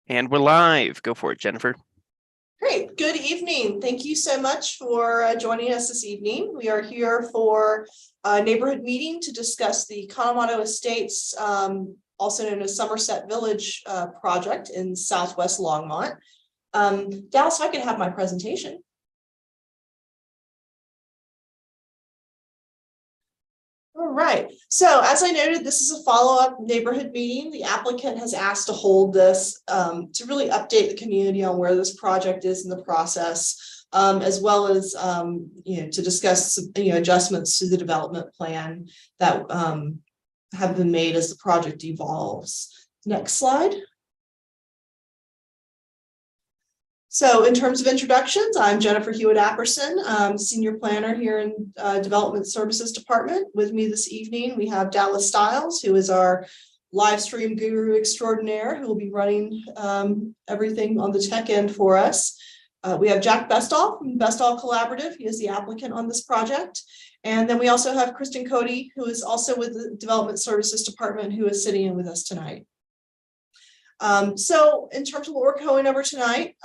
And we're live. Go for it, Jennifer. Great. Good evening. Thank you so much for joining us this evening. We are here for a neighborhood meeting to discuss the Kanemoto Estates, also known as Somerset Village project in Southwest Longmont. Dallas, if I could have my presentation. All right. So as I noted, this is a follow-up neighborhood meeting. The applicant has asked to hold this to really update the community on where this project is in the process, as well as to discuss adjustments to the development plan that have been made as the project evolves. Next slide. So in terms of introductions, I'm Jennifer Hewitt-Apperson, Senior Planner here in Development Services Department. With me this evening, we have Dallas Stiles, who is our live stream guru extraordinaire, who will be running everything on the tech end for us. We have Jack Bestall from Bestall Collaborative. He is the applicant on this project. And then we also have Kristen Cody, who is also with the Development Services Department, who is sitting in with us tonight. So in terms of what we're going over tonight,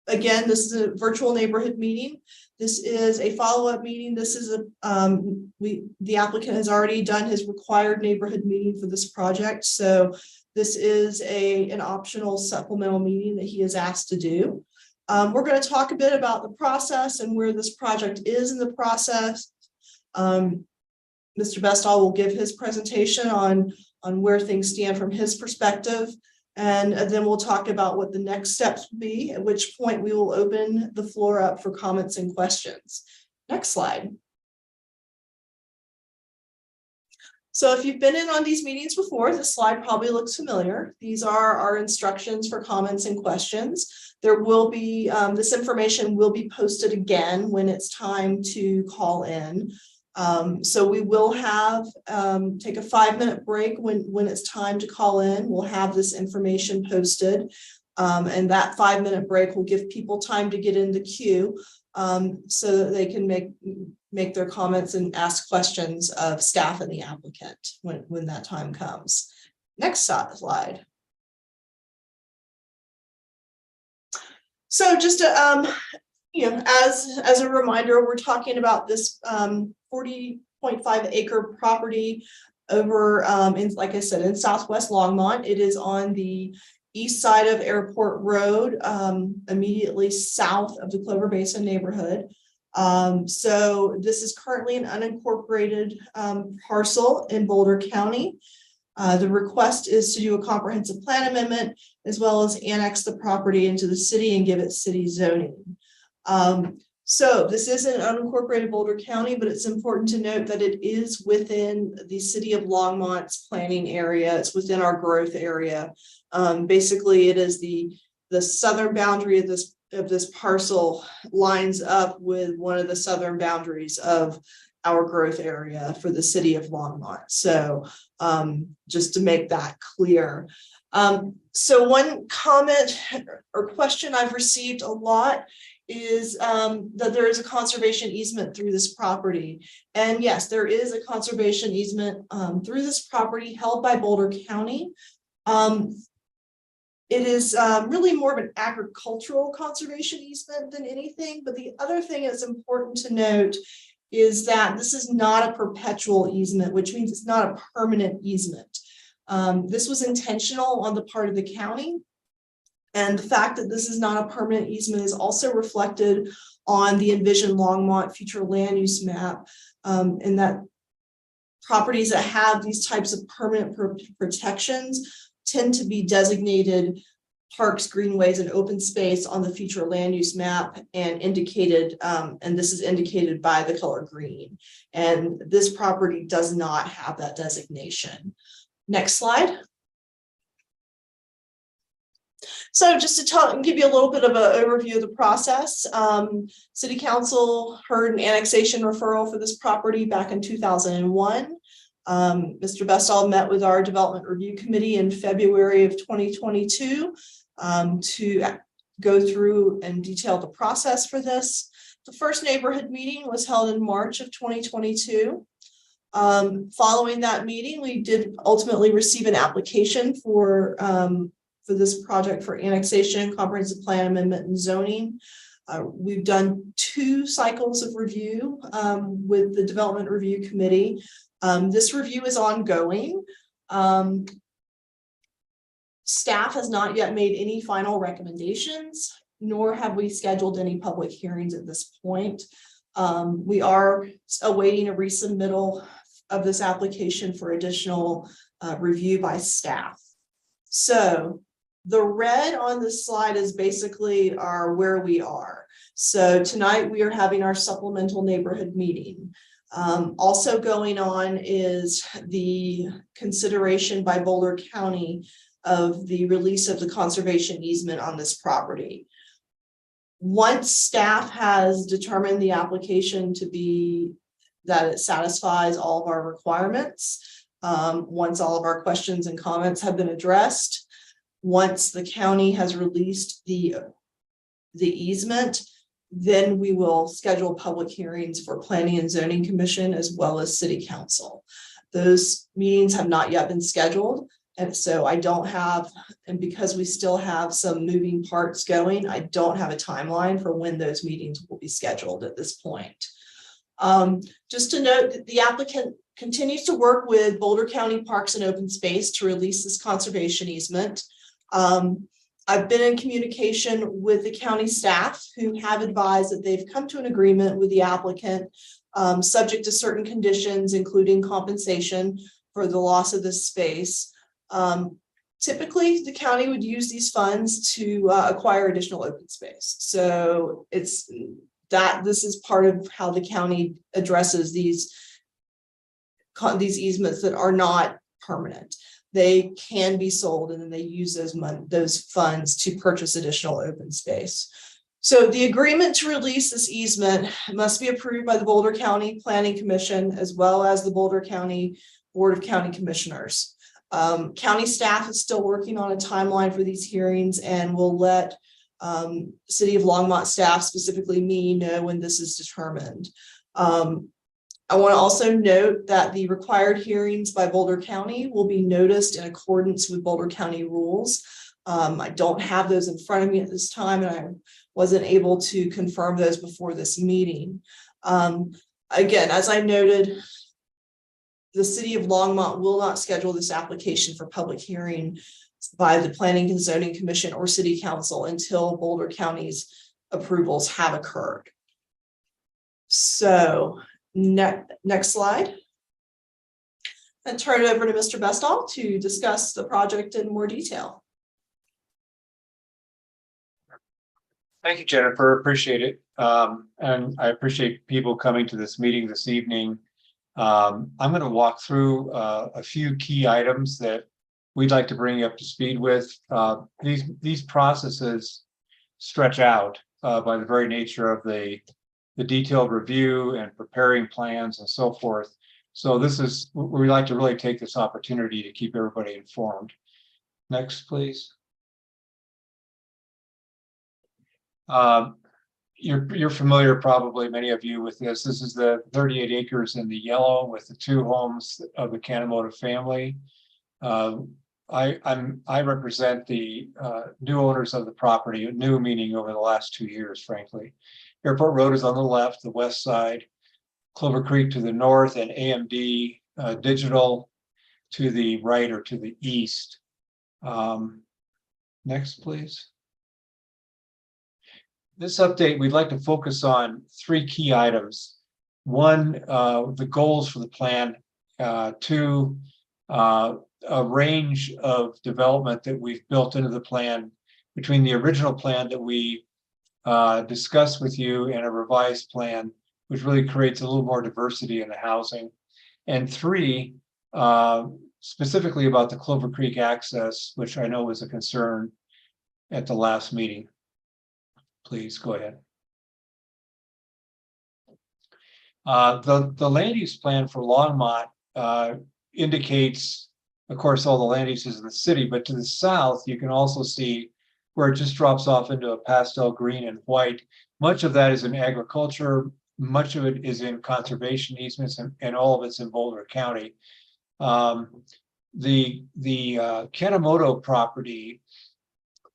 again, this is a virtual neighborhood meeting. This is a follow-up meeting. This is the applicant has already done his required neighborhood meeting for this project. So this is an optional supplemental meeting that he is asked to do. We're going to talk a bit about the process and where this project is in the process. Mr. Bestall will give his presentation on where things stand from his perspective. And then we'll talk about what the next steps will be, at which point we will open the floor up for comments and questions. Next slide. So if you've been in on these meetings before, this slide probably looks familiar. These are our instructions for comments and questions. There will be, this information will be posted again when it's time to call in. So we will have take a 5-minute break when it's time to call in. We'll have this information posted, and that 5-minute break will give people time to get in the queue so that they can make their comments and ask questions of staff and the applicant when that time comes. Next slide. So just to, as a reminder, we're talking about this 40.5 acre property over like I said, in Southwest Longmont. It is on the east side of Airport Road, immediately south of the Clover Basin neighborhood. So this is currently an unincorporated parcel in Boulder County. The request is to do a comprehensive plan amendment, as well as annex the property into the city and give it city zoning. So this is an unincorporated Boulder County, but it's important to note that it is within the city of Longmont's planning area. It's within our growth area. Basically, it is the southern boundary of this parcel lines up with one of the southern boundaries of our growth area for the city of Longmont. So just to make that clear. So one comment or question I've received a lot is that there is a conservation easement through this property. And yes, there is a conservation easement through this property held by Boulder County. It is really more of an agricultural conservation easement than anything. But the other thing that's important to note is that this is not a perpetual easement, which means it's not a permanent easement. This was intentional on the part of the county. And the fact that this is not a permanent easement is also reflected on the Envision Longmont future land use map, in that properties that have these types of permanent protections tend to be designated parks, greenways, and open space on the future land use map and indicated, and this is indicated by the color green. And this property does not have that designation. Next slide. So just to give you a little bit of an overview of the process, City Council heard an annexation referral for this property back in 2001. Mr. Bestall met with our Development Review Committee in February of 2022 to go through and detail the process for this. The first neighborhood meeting was held in March of 2022. Following that meeting, we did ultimately receive an application for this project for annexation, comprehensive plan amendment, and zoning. We've done 2 cycles of review with the Development Review Committee. This review is ongoing. Staff has not yet made any final recommendations, nor have we scheduled any public hearings at this point. We are awaiting a resubmittal of this application for additional review by staff. So the red on this slide is basically where we are. So tonight we are having our supplemental neighborhood meeting. Also going on is the consideration by Boulder County of the release of the conservation easement on this property. Once staff has determined the application to be that it satisfies all of our requirements, once all of our questions and comments have been addressed, once the county has released the easement, then we will schedule public hearings for Planning and Zoning Commission as well as City Council. Those meetings have not yet been scheduled. And so I don't have, and because we still have some moving parts going, I don't have a timeline for when those meetings will be scheduled at this point. Just to note that the applicant continues to work with Boulder County Parks and Open Space to release this conservation easement. I've been in communication with the county staff who have advised that they've come to an agreement with the applicant, subject to certain conditions, including compensation for the loss of this space. Typically, the county would use these funds to acquire additional open space. So this is part of how the county addresses these easements that are not permanent. They can be sold, and then they use those funds to purchase additional open space. So the agreement to release this easement must be approved by the Boulder County Planning Commission as well as the Boulder County Board of County Commissioners. County staff is still working on a timeline for these hearings, and will let City of Longmont staff, specifically me, know when this is determined. I want to also note that the required hearings by Boulder County will be noticed in accordance with Boulder County rules. I don't have those in front of me at this time, and I wasn't able to confirm those before this meeting. Again, as I noted, the City of Longmont will not schedule this application for public hearing by the Planning and Zoning Commission or City Council until Boulder County's approvals have occurred. So next slide. And turn it over to Mr. Bestall to discuss the project in more detail. Thank you, Jennifer. Appreciate it. And I appreciate people coming to this meeting this evening. I'm going to walk through a few key items that we'd like to bring you up to speed with. These processes stretch out by the very nature of the detailed review and preparing plans and so forth. So this is where we like to really take this opportunity to keep everybody informed. Next, please. You're familiar, probably many of you, with this. This is the 38 acres in the yellow with the 2 homes of the Kanemoto family. I represent the new owners of the property, new meaning over the last 2 years, frankly. Airport Road is on the left, the west side, Clover Creek to the north, and AMD Digital to the right or to the east. Next, please. This update, we'd like to focus on 3 key items. 1, the goals for the plan. 2, a range of development that we've built into the plan between the original plan that we discussed with you and a revised plan, which really creates a little more diversity in the housing. And 3, specifically about the Clover Creek access, which I know was a concern at the last meeting. Please go ahead. The land use plan for Longmont indicates, of course, all the land uses in the city, but to the south, you can also see where it just drops off into a pastel green and white. Much of that is in agriculture, much of it is in conservation easements, and all of it's in Boulder County. The Kanemoto property,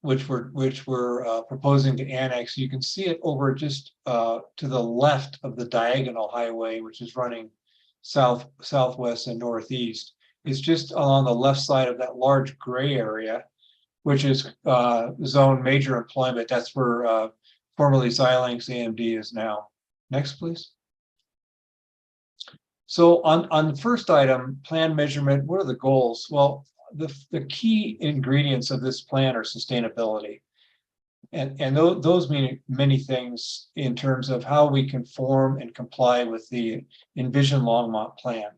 which we're proposing to annex, you can see it over just to the left of the diagonal highway, which is running southwest and northeast. It's just along the left side of that large gray area, which is zone major employment. That's where formerly Xilinx AMD is now. Next, please. So on the first item, plan measurement, what are the goals? Well, the key ingredients of this plan are sustainability. And those mean many things in terms of how we conform and comply with the Envision Longmont plan.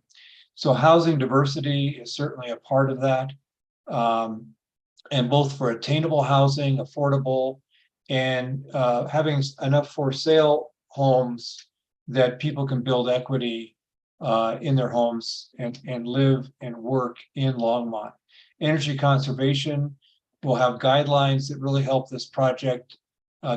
So housing diversity is certainly a part of that. And both for attainable housing, affordable, and having enough for sale homes that people can build equity in their homes and live and work in Longmont. Energy conservation will have guidelines that really help this project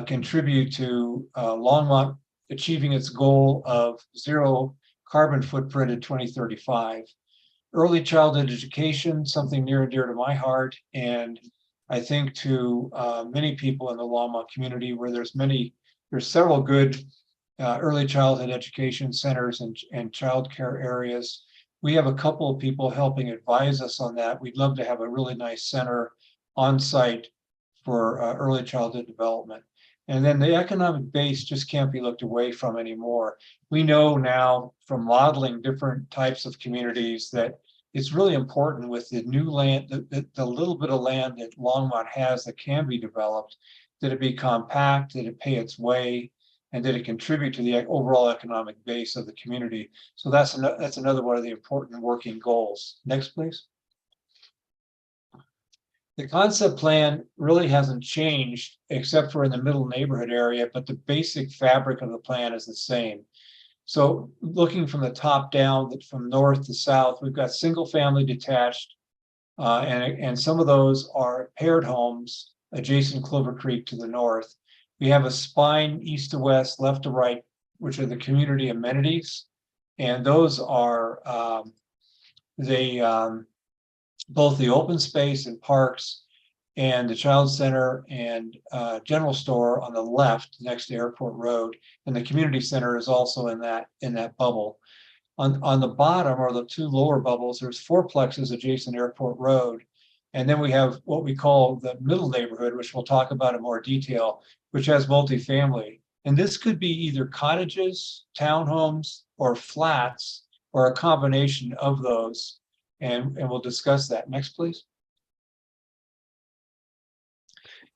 contribute to Longmont achieving its goal of zero carbon footprint in 2035. Early childhood education, something near and dear to my heart, and I think to many people in the Longmont community, where there's several good early childhood education centers and childcare areas. We have a couple of people helping advise us on that. We'd love to have a really nice center on site for early childhood development. And then the economic base just can't be looked away from anymore. We know now from modeling different types of communities that it's really important with the new land, the little bit of land that Longmont has that can be developed, that it be compact, that it pay its way, and that it contribute to the overall economic base of the community. So that's another one of the important working goals. Next, please. The concept plan really hasn't changed except for in the middle neighborhood area, but the basic fabric of the plan is the same. So looking from the top down, from north to south, we've got single family detached, and some of those are paired homes adjacent Clover Creek to the north. We have a spine east to west, left to right, which are the community amenities. And those are both the open space and parks and the child center and general store on the left next to Airport Road. And the community center is also in that bubble. On the bottom, or the two lower bubbles, there's fourplexes adjacent Airport Road. And then we have what we call the middle neighborhood, which we'll talk about in more detail, which has multifamily. And this could be either cottages, townhomes, or flats, or a combination of those. And we'll discuss that. Next, please.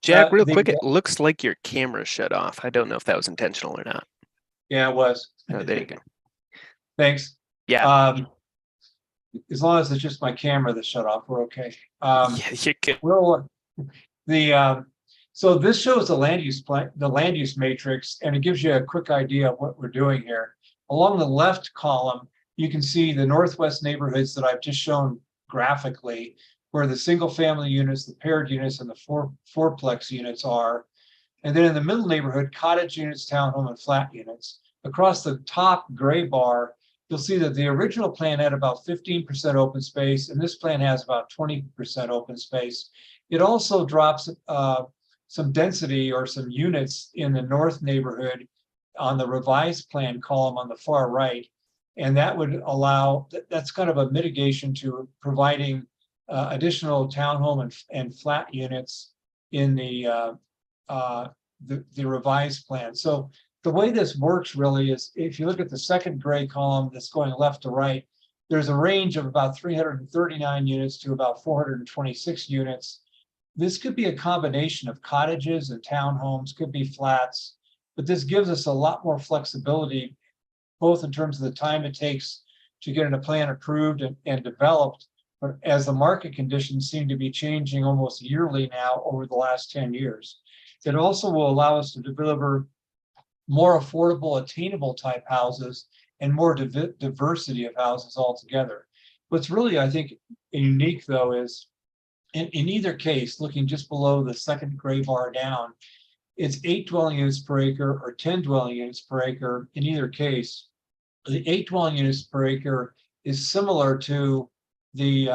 Jack, real quick, it looks like your camera shut off. I don't know if that was intentional or not. Yeah, it was. Oh, there you go. Thanks. Yeah. As long as it's just my camera that shut off, we're okay. Yeah, you're good. So this shows the land use matrix, and it gives you a quick idea of what we're doing here. Along the left column, you can see the northwest neighborhoods that I've just shown graphically, where the single family units, the paired units, and the fourplex units are. And then in the middle neighborhood, cottage units, townhome, and flat units. Across the top gray bar, you'll see that the original plan had about 15% open space, and this plan has about 20% open space. It also drops some density or some units in the north neighborhood on the revised plan column on the far right. And that would allow, that's kind of a mitigation to providing additional townhome and flat units in the revised plan. So the way this works really is, if you look at the second gray column that's going left to right, there's a range of about 339 units to about 426 units. This could be a combination of cottages and townhomes, could be flats, but this gives us a lot more flexibility, both in terms of the time it takes to get a plan approved and developed, but as the market conditions seem to be changing almost yearly now over the last 10 years. It also will allow us to deliver more affordable, attainable type houses and more diversity of houses altogether. What's really, I think, unique though is in either case, looking just below the second gray bar down, it's 8 dwelling units per acre or 10 dwelling units per acre. In either case, the 8 dwelling units per acre is similar to the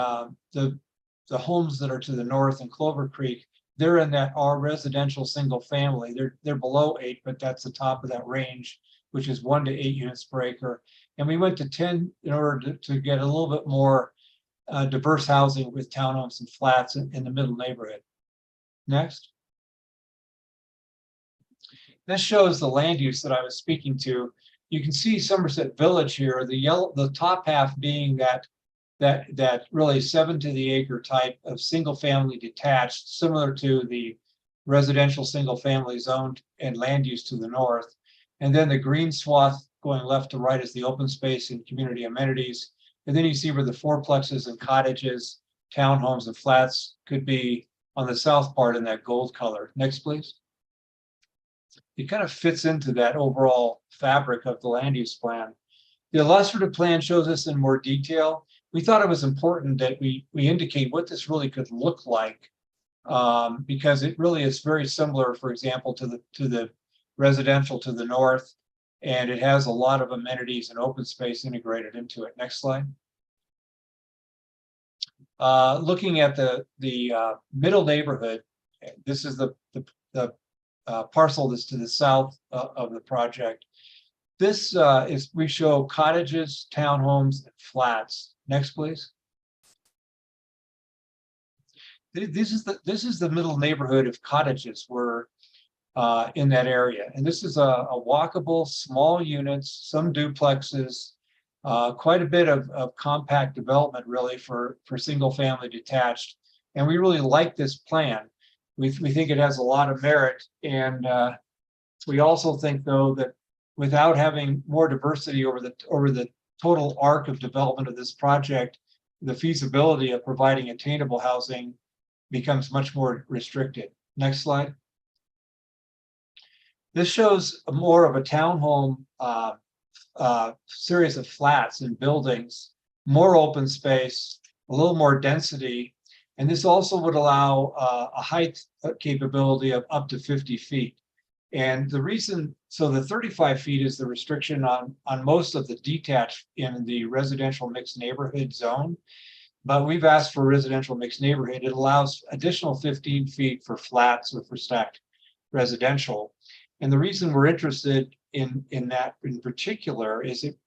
homes that are to the north in Clover Creek. They're in that R residential single family. They're below 8, but that's the top of that range, which is 1 to 8 units per acre. And we went to 10 in order to get a little bit more diverse housing with townhomes and flats in the middle neighborhood. Next. This shows the land use that I was speaking to. You can see Somerset Village here, the top half being that really 7 to the acre type of single family detached, similar to the residential single family zoned and land use to the north. And then the green swath going left to right is the open space and community amenities. And then you see where the fourplexes and cottages, townhomes and flats could be on the south part in that gold color. Next, please. It kind of fits into that overall fabric of the land use plan. The illustrative plan shows this in more detail. We thought it was important that we indicate what this really could look like, because it really is very similar, for example, to the residential to the north, and it has a lot of amenities and open space integrated into it. Next slide. Looking at the middle neighborhood, this is the parcel that's to the south of the project. This we show cottages, townhomes, and flats. Next, please. This is the middle neighborhood of cottages were in that area, and this is a walkable, small units, some duplexes, quite a bit of compact development really for single family detached, and we really like this plan. We think it has a lot of merit, and we also think though that without having more diversity over the total arc of development of this project, the feasibility of providing attainable housing becomes much more restricted. Next slide. This shows more of a townhome series of flats and buildings, more open space, a little more density, and this also would allow a height capability of up to 50 feet. And the reason, so the 35 feet is the restriction on most of the detached in the residential mixed neighborhood zone, but we've asked for residential mixed neighborhood. It allows additional 15 feet for flats or for stacked residential. And the reason we're interested in that in particular is it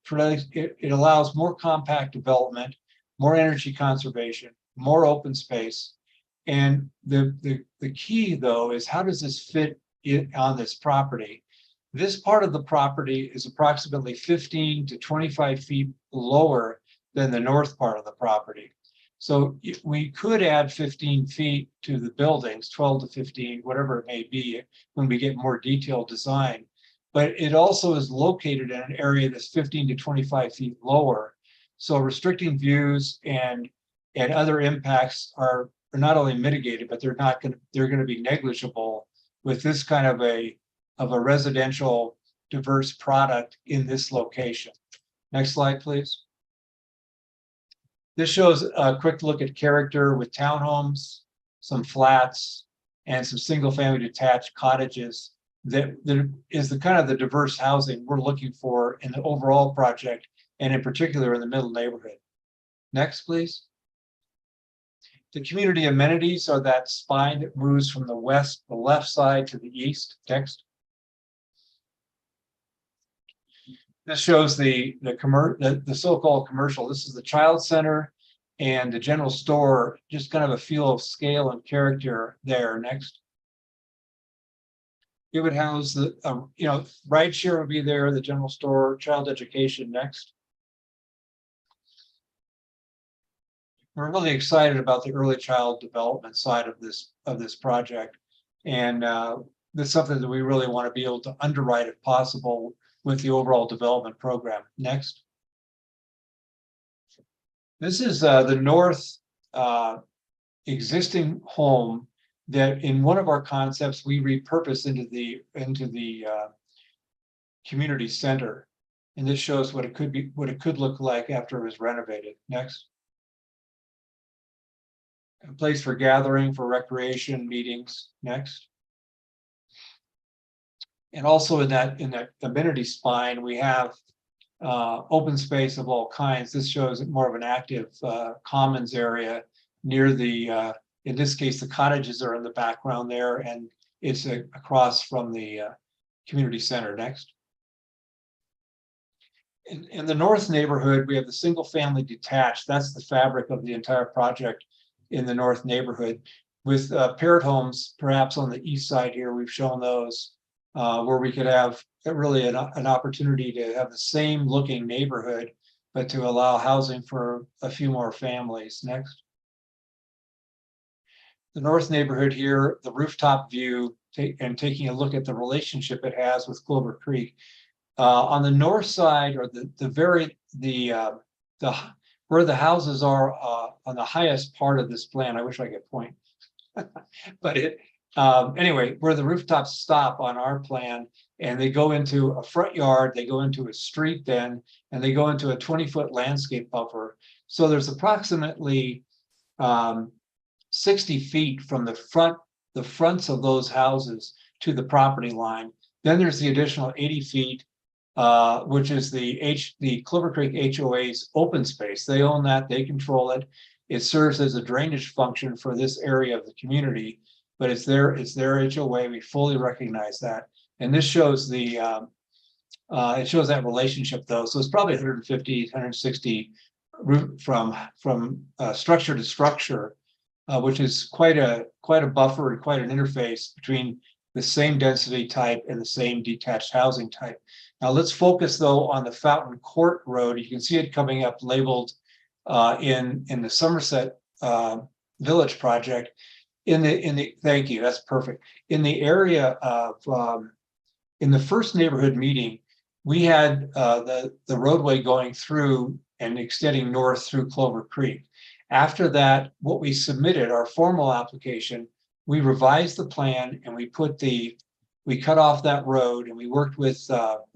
allows more compact development, more energy conservation, more open space. And the key though is how does this fit on this property? This part of the property is approximately 15 to 25 feet lower than the north part of the property. So we could add 15 feet to the buildings, 12 to 15, whatever it may be, when we get more detailed design. But it also is located in an area that's 15 to 25 feet lower. So restricting views and other impacts are not only mitigated, but they're going to be negligible with this kind of a residential diverse product in this location. Next slide, please. This shows a quick look at character with townhomes, some flats, and some single family detached cottages. That is the kind of the diverse housing we're looking for in the overall project, and in particular in the middle neighborhood. Next, please. The community amenities are that spine that moves from the left side to the east. Next. This shows the so-called commercial. This is the child center and the general store, just kind of a feel of scale and character there. Next. It would house the, rideshare would be there, the general store, child education. Next. We're really excited about the early child development side of this project, and this is something that we really want to be able to underwrite if possible with the overall development program. Next. This is the north existing home that in one of our concepts we repurposed into the community center, and this shows what it could look like after it was renovated. Next. A place for gathering, for recreation, meetings. Next. And also in that amenity spine, we have open space of all kinds. This shows more of an active commons area near the, in this case, the cottages are in the background there, and it's across from the community center. Next. In the north neighborhood, we have the single family detached. That's the fabric of the entire project in the north neighborhood. With parrot homes, perhaps on the east side here, we've shown those where we could have really an opportunity to have the same looking neighborhood, but to allow housing for a few more families. Next. The north neighborhood here, the rooftop view, and taking a look at the relationship it has with Clover Creek. On the north side, or where the houses are on the highest part of this plan, I wish I could point, but anyway, where the rooftops stop on our plan, and they go into a front yard, they go into a street then, and they go into a 20-foot landscape buffer. So there's approximately 60 feet from the fronts of those houses to the property line. Then there's the additional 80 feet, which is the Clover Creek HOA's open space. They own that, they control it. It serves as a drainage function for this area of the community, but it's their HOA. We fully recognize that. And this shows it shows that relationship though. So it's probably 150, 160 from structure to structure, which is quite a buffer and quite an interface between the same density type and the same detached housing type. Now let's focus though on the Fountain Court Road. You can see it coming up labeled in the Somerset Village project. Thank you, that's perfect. In the area of in the first neighborhood meeting, we had the roadway going through and extending north through Clover Creek. After that, what we submitted, our formal application, we revised the plan and we cut off that road, and we worked with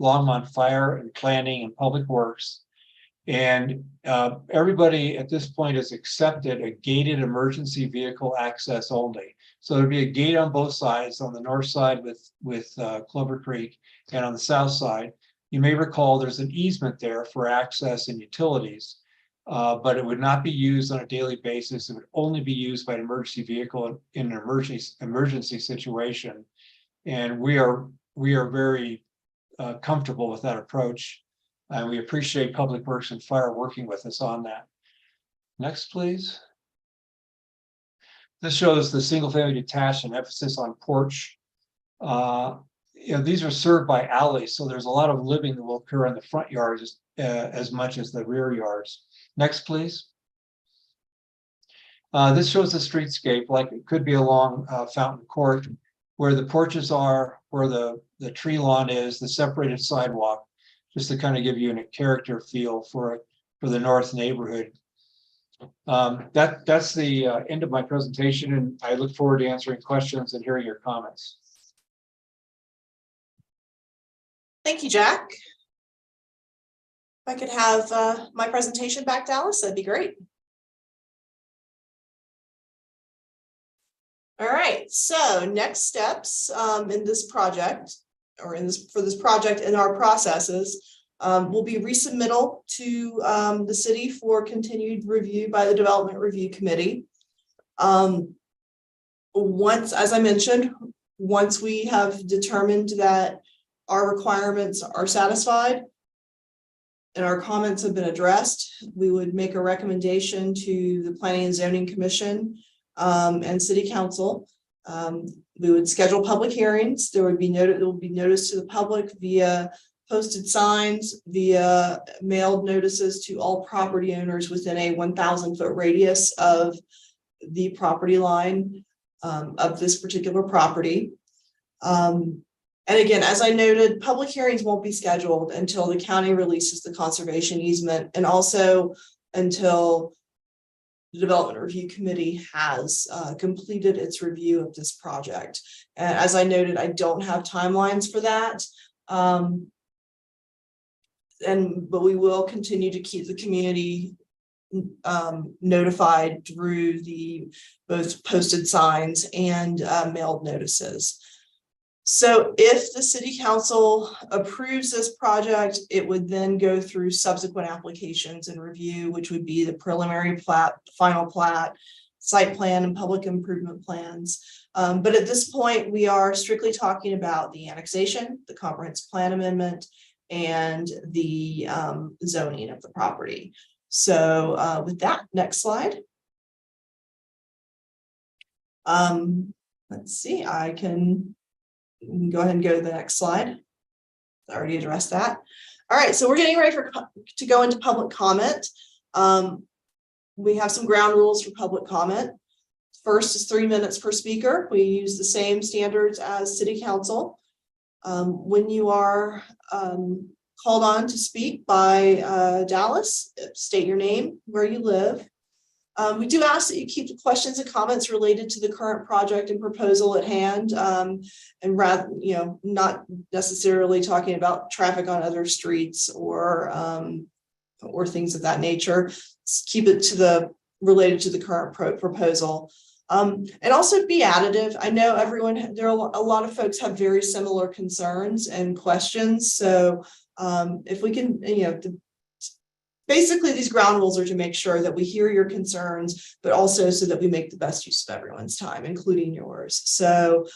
Longmont Fire and Planning and Public Works. And everybody at this point has accepted a gated emergency vehicle access only. So there'll be a gate on both sides, on the north side with Clover Creek, and on the south side. You may recall there's an easement there for access and utilities, but it would not be used on a daily basis. It would only be used by an emergency vehicle in an emergency situation. And we are very comfortable with that approach. And we appreciate Public Works and Fire working with us on that. Next, please. This shows the single family detached and emphasis on porch. These are served by alleys, so there's a lot of living that will occur in the front yards as much as the rear yards. Next, please. This shows the streetscape, like it could be along Fountain Court, where the porches are, where the tree lawn is, the separated sidewalk, just to kind of give you a character feel for the north neighborhood. That's the end of my presentation, and I look forward to answering questions and hearing your comments. Thank you, Jack. If I could have my presentation back to Alice, that'd be great. All right, so next steps in this project, or for this project in our processes, will be resubmittal to the city for continued review by the Development Review Committee. Once, as I mentioned, once we have determined that our requirements are satisfied and our comments have been addressed, we would make a recommendation to the Planning and Zoning Commission and City Council. We would schedule public hearings. There will be notice to the public via posted signs, via mailed notices to all property owners within a 1,000-foot radius of the property line of this particular property. And again, as I noted, public hearings won't be scheduled until the county releases the conservation easement, and also until the Development Review Committee has completed its review of this project. And as I noted, I don't have timelines for that. But we will continue to keep the community notified through the both posted signs and mailed notices. So if the city council approves this project, it would then go through subsequent applications and review, which would be the preliminary plat, final plat, site plan, and public improvement plans. But at this point, we are strictly talking about the annexation, the comprehensive plan amendment, and the zoning of the property. So with that, next slide. Let's see, I can go ahead and go to the next slide. I already addressed that. All right, so we're getting ready to go into public comment. We have some ground rules for public comment. First is 3 minutes per speaker. We use the same standards as city council. When you are called on to speak by Dallas, state your name, where you live. We do ask that you keep the questions and comments related to the current project and proposal at hand, and rather, not necessarily talking about traffic on other streets or things of that nature. Just keep it to related to the current proposal. And also be additive. I know there are a lot of folks have very similar concerns and questions. So if we can, basically these ground rules are to make sure that we hear your concerns, but also so that we make the best use of everyone's time, including yours. So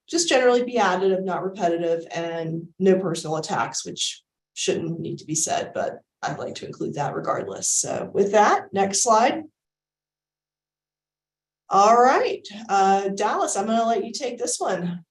just generally be additive, not repetitive, and no personal attacks, which shouldn't need to be said, but I'd like to include that regardless. So with that, next slide. All right, Dallas, I'm going to let you take this one.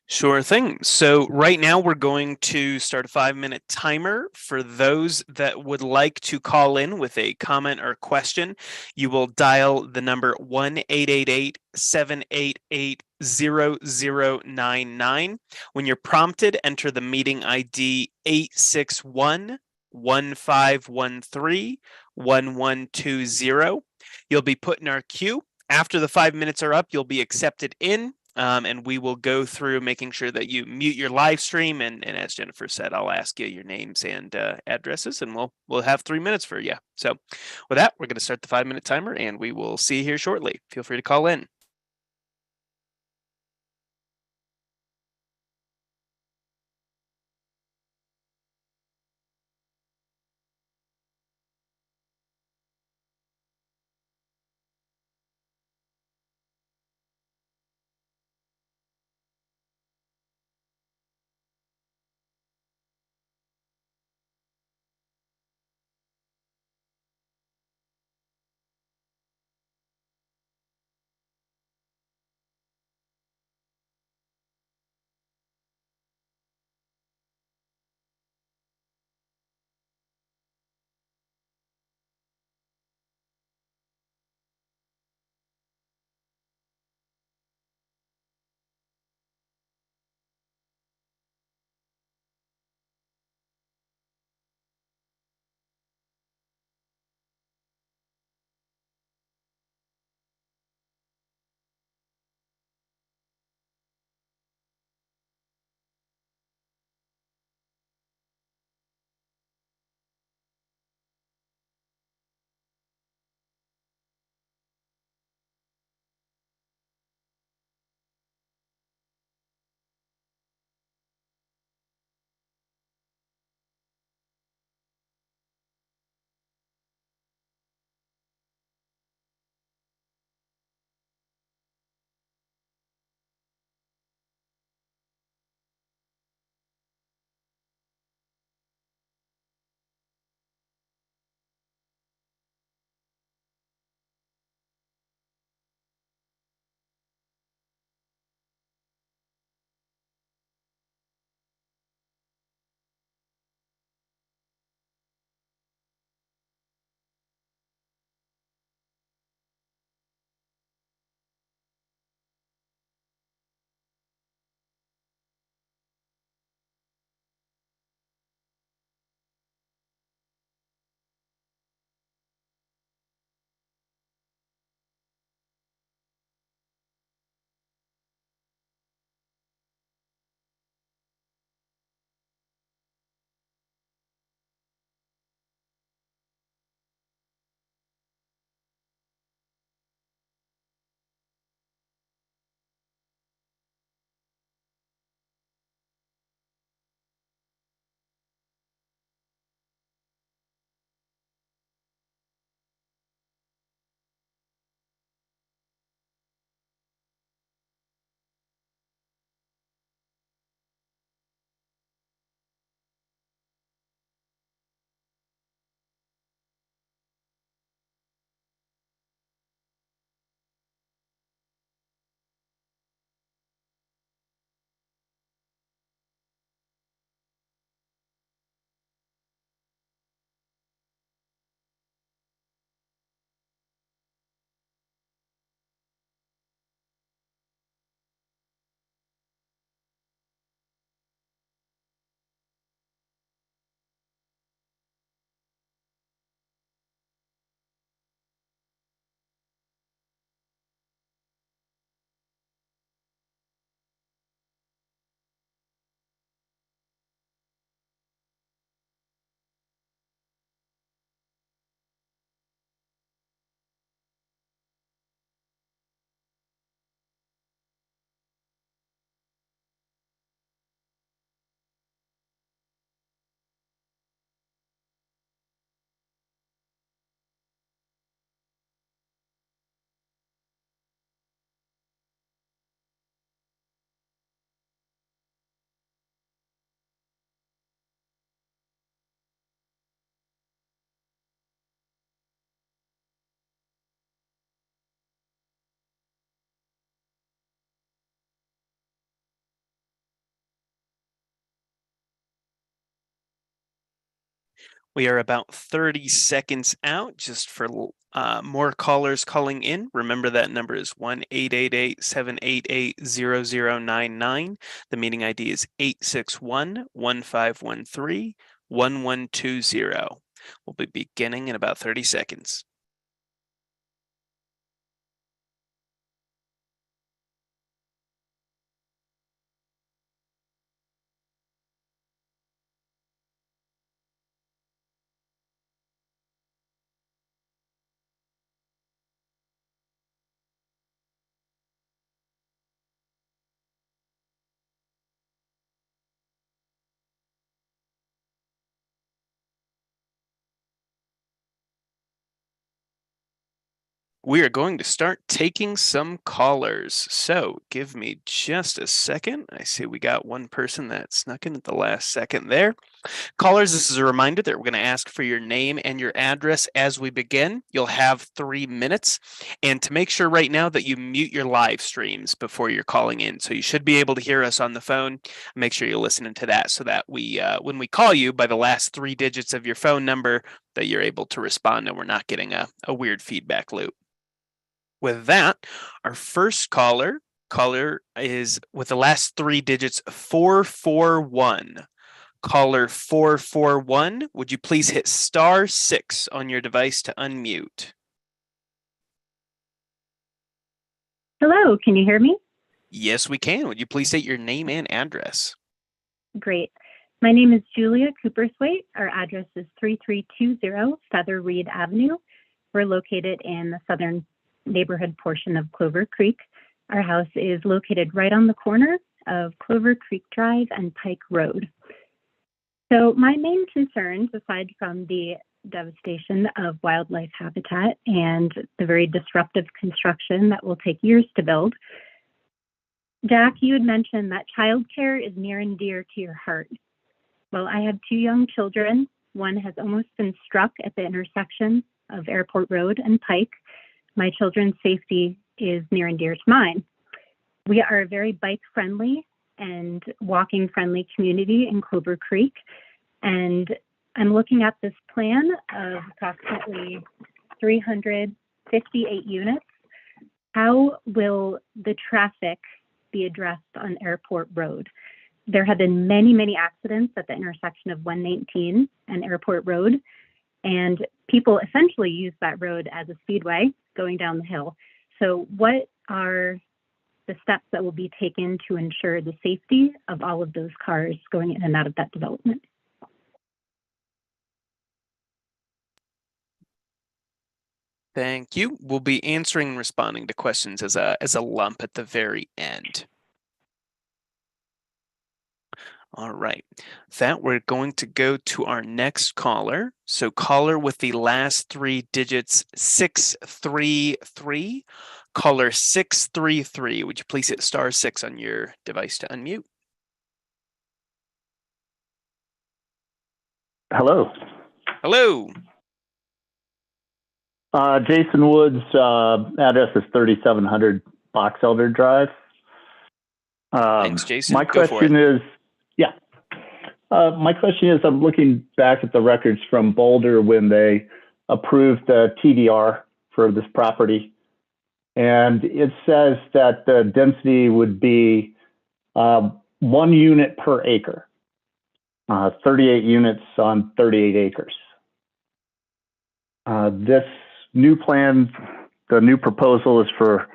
Sure thing. So right now we're going to start a 5-minute timer. For those that would like to call in with a comment or question, you will dial the number 1-888-788-0099. When you're prompted, enter the meeting ID 861-1513-1120. You'll be put in our queue. After the 5 minutes are up, you'll be accepted in. And we will go through making sure that you mute your live stream. And as Jennifer said, I'll ask you your names and addresses, and we'll have 3 minutes for you. So with that, we're going to start the 5-minute timer, and we will see you here shortly. Feel free to call in. We are about 30 seconds out just for more callers calling in. Remember that number is 1-888-788-0099. The meeting ID is 861-1513-1120. We'll be beginning in about 30 seconds. We are going to start taking some callers. So give me just a second. I see we got one person that snuck in at the last second there. Callers, this is a reminder that we're going to ask for your name and your address as we begin. You'll have 3 minutes. And to make sure right now that you mute your live streams before you're calling in. So you should be able to hear us on the phone. Make sure you're listening to that so that we, when we call you by the last 3 digits of your phone number, that you're able to respond and we're not getting a weird feedback loop. With that, our first caller is with the last 3 digits 441. Caller 441, would you please hit *6 on your device to unmute? Hello, can you hear me? Yes, we can. Would you please state your name and address? Great. My name is Julia Cooperswaite. Our address is 3320 Feather Reed Avenue. We're located in the southern neighborhood portion of Clover Creek. Our house is located right on the corner of Clover Creek Drive and Pike Road. So my main concerns, aside from the devastation of wildlife habitat and the very disruptive construction that will take years to build, Jack, you had mentioned that childcare is near and dear to your heart. Well, I have 2 young children. One has almost been struck at the intersection of Airport Road and Pike. My children's safety is near and dear to mine. We are a very bike-friendly and walking-friendly community in Clover Creek, and I'm looking at this plan of approximately 358 units. How will the traffic be addressed on Airport Road? There have been many, many accidents at the intersection of 119 and Airport Road, and people essentially use that road as a speedway going down the hill. So what are the steps that will be taken to ensure the safety of all of those cars going in and out of that development? Thank you. We'll be answering and responding to questions as a lump at the very end. All right, that we're going to go to our next caller. So caller with the last 3 digits 633. Caller 633. Would you please hit *6 on your device to unmute? Hello. Hello. Jason Woods, address is 3700 Box Elder Drive. Thanks, Jason. My question is, my question is, I'm looking back at the records from Boulder when they approved the TDR for this property. And it says that the density would be 1 unit per acre, 38 units on 38 acres. This new plan, the new proposal is for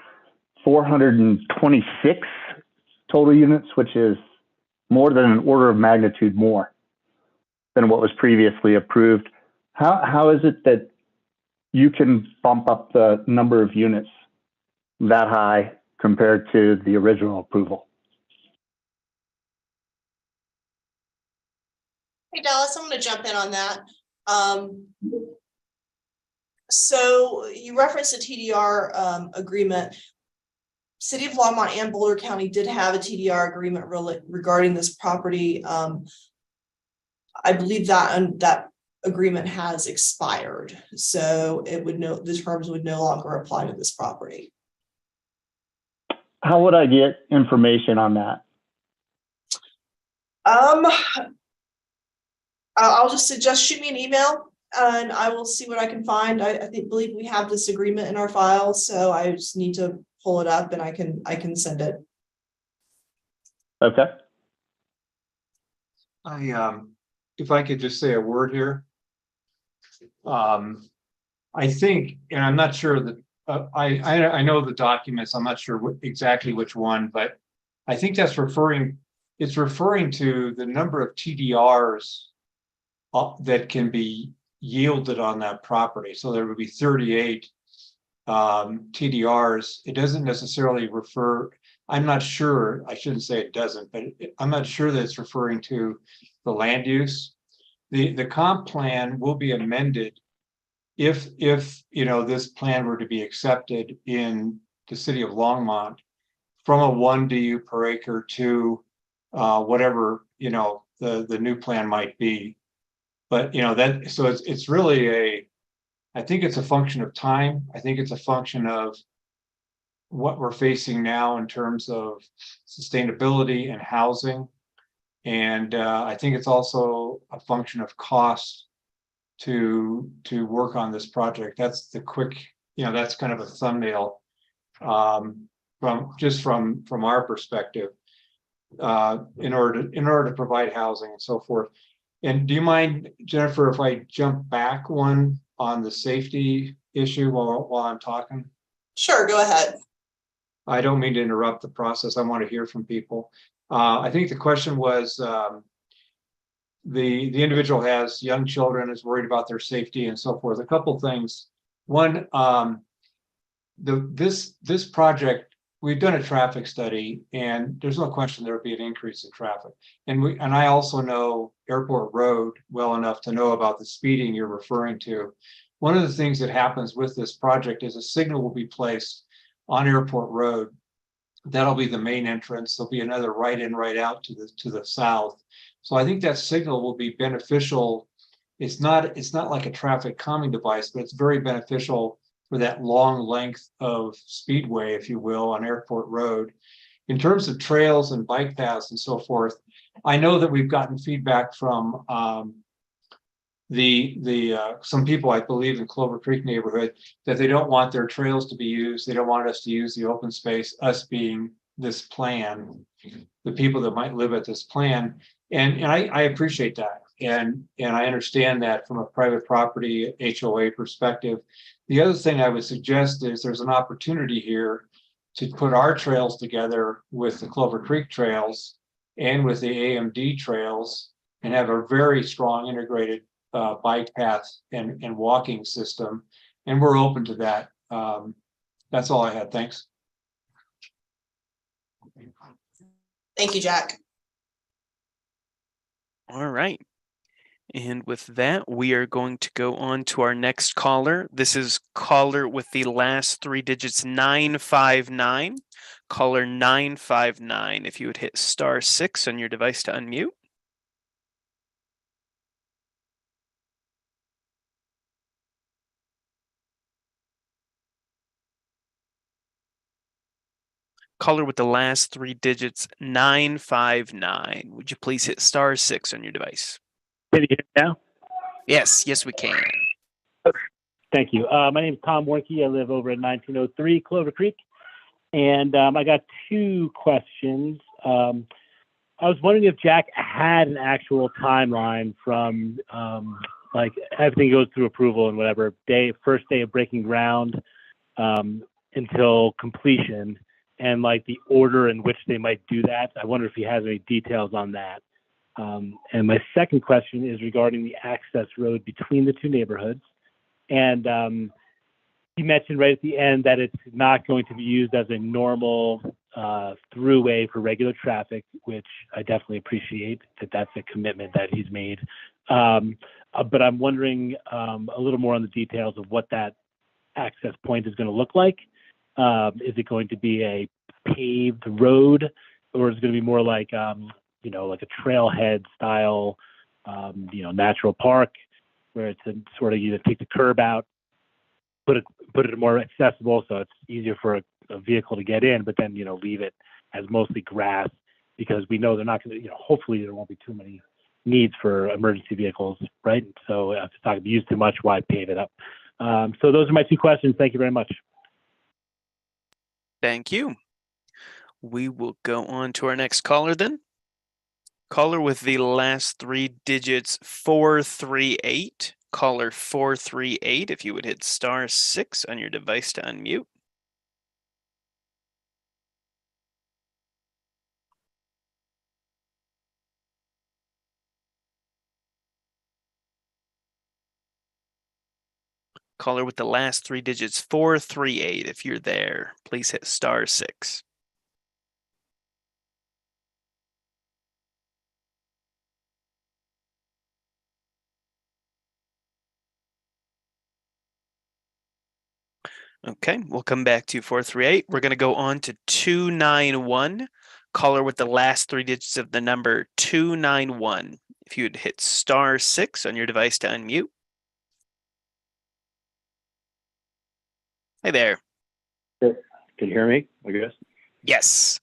426 total units, which is more than an order of magnitude more than what was previously approved. How is it that you can bump up the number of units that high compared to the original approval? Hey, Dallas, I'm going to jump in on that. So you referenced the TDR agreement. City of Longmont and Boulder County did have a TDR agreement regarding this property. I believe that that agreement has expired, so the terms would no longer apply to this property. How would I get information on that? I'll just suggest shoot me an email and I will see what I can find. Believe we have this agreement in our files, so I just need to pull it up and I can send it. Okay. If I could just say a word here. I think, and I'm not sure that, I know the documents, I'm not sure exactly which one, but I think that's it's referring to the number of TDRs that can be yielded on that property. So there would be 38 TDRs. It doesn't necessarily refer, I'm not sure, I shouldn't say it doesn't, but I'm not sure that it's referring to the land use. The comp plan will be amended if you know, this plan were to be accepted in the city of Longmont from a 1 DU per acre to whatever, you know, the new plan might be. But you know, that, so it's really I think it's a function of time. I think it's a function of what we're facing now in terms of sustainability and housing. And I think it's also a function of cost to work on this project. That's the quick, you know, that's kind of a thumbnail from our perspective, in order to provide housing and so forth. And do you mind, Jennifer, if I jump back one on the safety issue while I'm talking? Sure, go ahead. I don't mean to interrupt the process. I want to hear from people. I think the question was, the individual has young children, is worried about their safety and so forth. A couple things. One, this project, we've done a traffic study, and there's no question there would be an increase in traffic. And I also know Airport Road well enough to know about the speeding you're referring to. One of the things that happens with this project is a signal will be placed on Airport Road. That'll be the main entrance. There'll be another right in, right out to the south. So I think that signal will be beneficial. It's not like a traffic calming device, but it's very beneficial for that long length of speedway, if you will, on Airport Road. In terms of trails and bike paths and so forth, I know that we've gotten feedback from some people, I believe, in Clover Creek neighborhood, that they don't want their trails to be used. They don't want us to use the open space, us being this plan, the people that might live at this plan. And I appreciate that. And I understand that from a private property HOA perspective. The other thing I would suggest is there's an opportunity here to put our trails together with the Clover Creek trails and with the AMD trails and have a very strong integrated bike path and walking system. And we're open to that. That's all I had. Thanks. Thank you, Jack. All right. And with that, we are going to go on to our next caller. This is caller with the last 3 digits 959. Caller 959. If you would hit *6 on your device to unmute. Caller with the last 3 digits 959. Would you please hit *6 on your device? Can you hear me now? Yes, we can. Thank you. My name is Tom Warnke. I live over at 1903 Clover Creek. And I got 2 questions. I was wondering if Jack had an actual timeline from like everything goes through approval and whatever, first day of breaking ground until completion, and like the order in which they might do that. I wonder if he has any details on that. And my second question is regarding the access road between the 2 neighborhoods. And he mentioned right at the end that it's not going to be used as a normal throughway for regular traffic, which I definitely appreciate that that's a commitment that he's made. But I'm wondering a little more on the details of what that access point is going to look like. Is it going to be a paved road, or is it going to be more like like a trailhead style, natural park, where it's a sort of, you take the curb out, put it more accessible so it's easier for a vehicle to get in, but then leave it as mostly grass, because we know they're not going to, hopefully there won't be too many needs for emergency vehicles, right? So if it's not going to be used too much, why pave it up? So those are my two questions. Thank you very much. Thank you. We will go on to our next caller then. Caller with the last three digits 438. Caller 438, if you would hit *6 on your device to unmute. Caller with the last three digits 438, if you're there, please hit *6. Okay, we'll come back to 438. We're going to go on to 291. Caller with the last three digits of the number 291. If you would hit *6 on your device to unmute. Hey there. Can you hear me, I guess? Yes.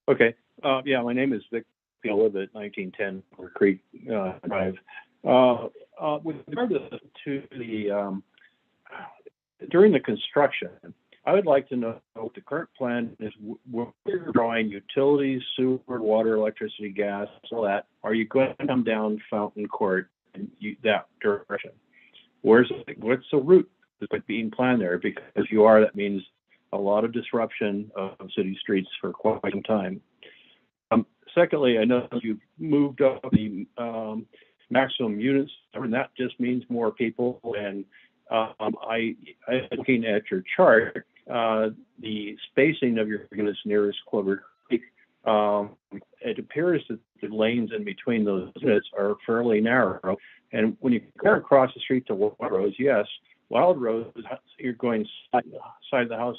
Okay. Yeah, my name is Vic. I live at 1910 Clear Creek Drive. With regard to the during the construction, I would like to know what the current plan is. We're drawing utilities, sewer, water, electricity, gas, all that. Are you going to come down Fountain Court in that direction? What's the route that's being planned there? Because if you are, that means a lot of disruption of city streets for quite some time. Secondly, I know you've moved up the maximum units, and that just means more people. And looking at your chart, the spacing of your units nearest Clover Creek, it appears that the lanes in between those units are fairly narrow. And when you compare across the street to Wild Rose, yes, Wild Rose, you're going side of the house,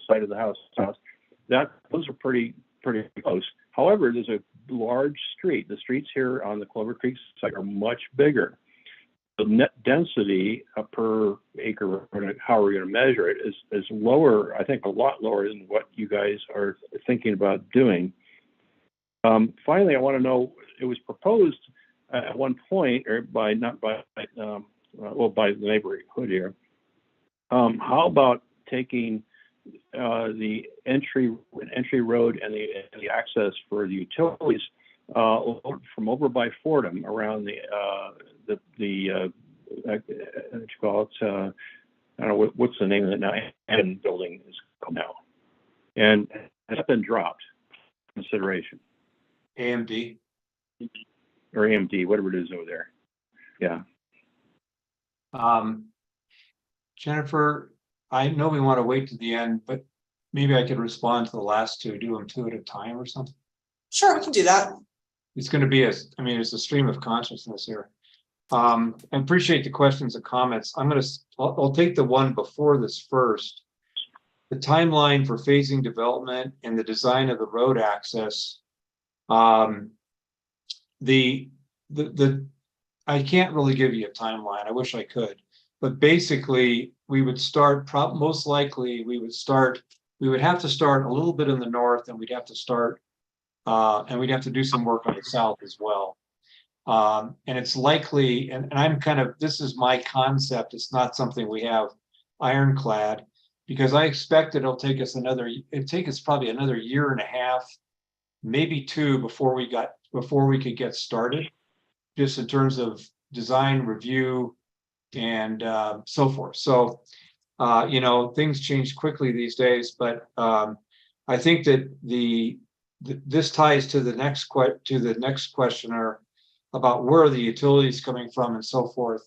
those are pretty close. However, there's a large street. The streets here on the Clover Creek site are much bigger. The net density per acre, how we're going to measure it, is lower, I think a lot lower than what you guys are thinking about doing. Finally, I want to know, it was proposed at one point, or by the neighborhood here. How about taking the entry road and the access for the utilities from over by Fordham around the what you call it, I don't know what's the name of it now, and building is called now, and has been dropped consideration. AMD or AMD, whatever it is over there. Yeah. Jennifer, I know we want to wait to the end, but maybe I could respond to the last two, do them two at a time or something. Sure, we can do that. It's going to be it's a stream of consciousness here. I appreciate the questions and comments. I'll take the one before this first. The timeline for phasing development and the design of the road access. I can't really give you a timeline. I wish I could, but basically we would start, most likely we would have to start a little bit in the north, and we'd have to start and we'd have to do some work on the south as well. And it's likely, and I'm this is my concept. It's not something we have ironclad, because I expect it'll take us probably another year and a half, maybe two, before we could get started, just in terms of design review and so forth. So, things change quickly these days, but I think that this ties to the next questioner about where are the utilities coming from and so forth.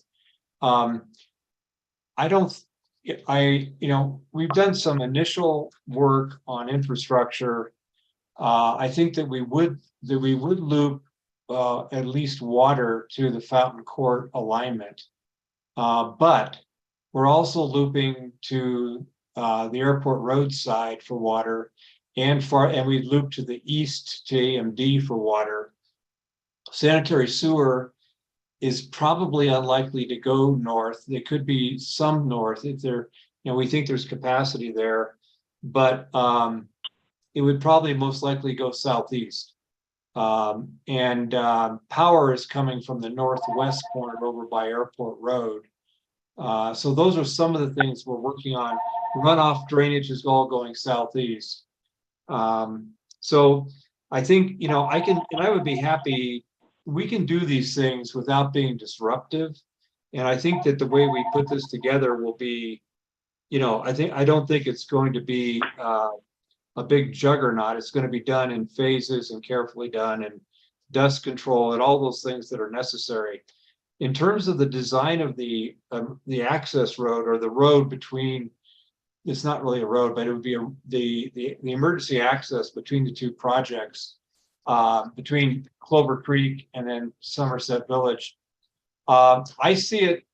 We've done some initial work on infrastructure. I think that we would loop at least water to the Fountain Court alignment, but we're also looping to the airport road side for water, and we loop to the east to AMD for water. Sanitary sewer is probably unlikely to go north. There could be some north if we think there's capacity there, but it would probably most likely go southeast. Power is coming from the northwest corner over by Airport Road. So those are some of the things we're working on. Runoff drainage is all going southeast. So I think, you know, I would be happy, we can do these things without being disruptive. And I think that the way we put this together will be, you know, I don't think it's going to be a big juggernaut. It's going to be done in phases and carefully done, and dust control and all those things that are necessary. In terms of the design of the access road, or the road between, it's not really a road, but it would be the emergency access between the two projects, between Clover Creek and then Somerset Village. I see it,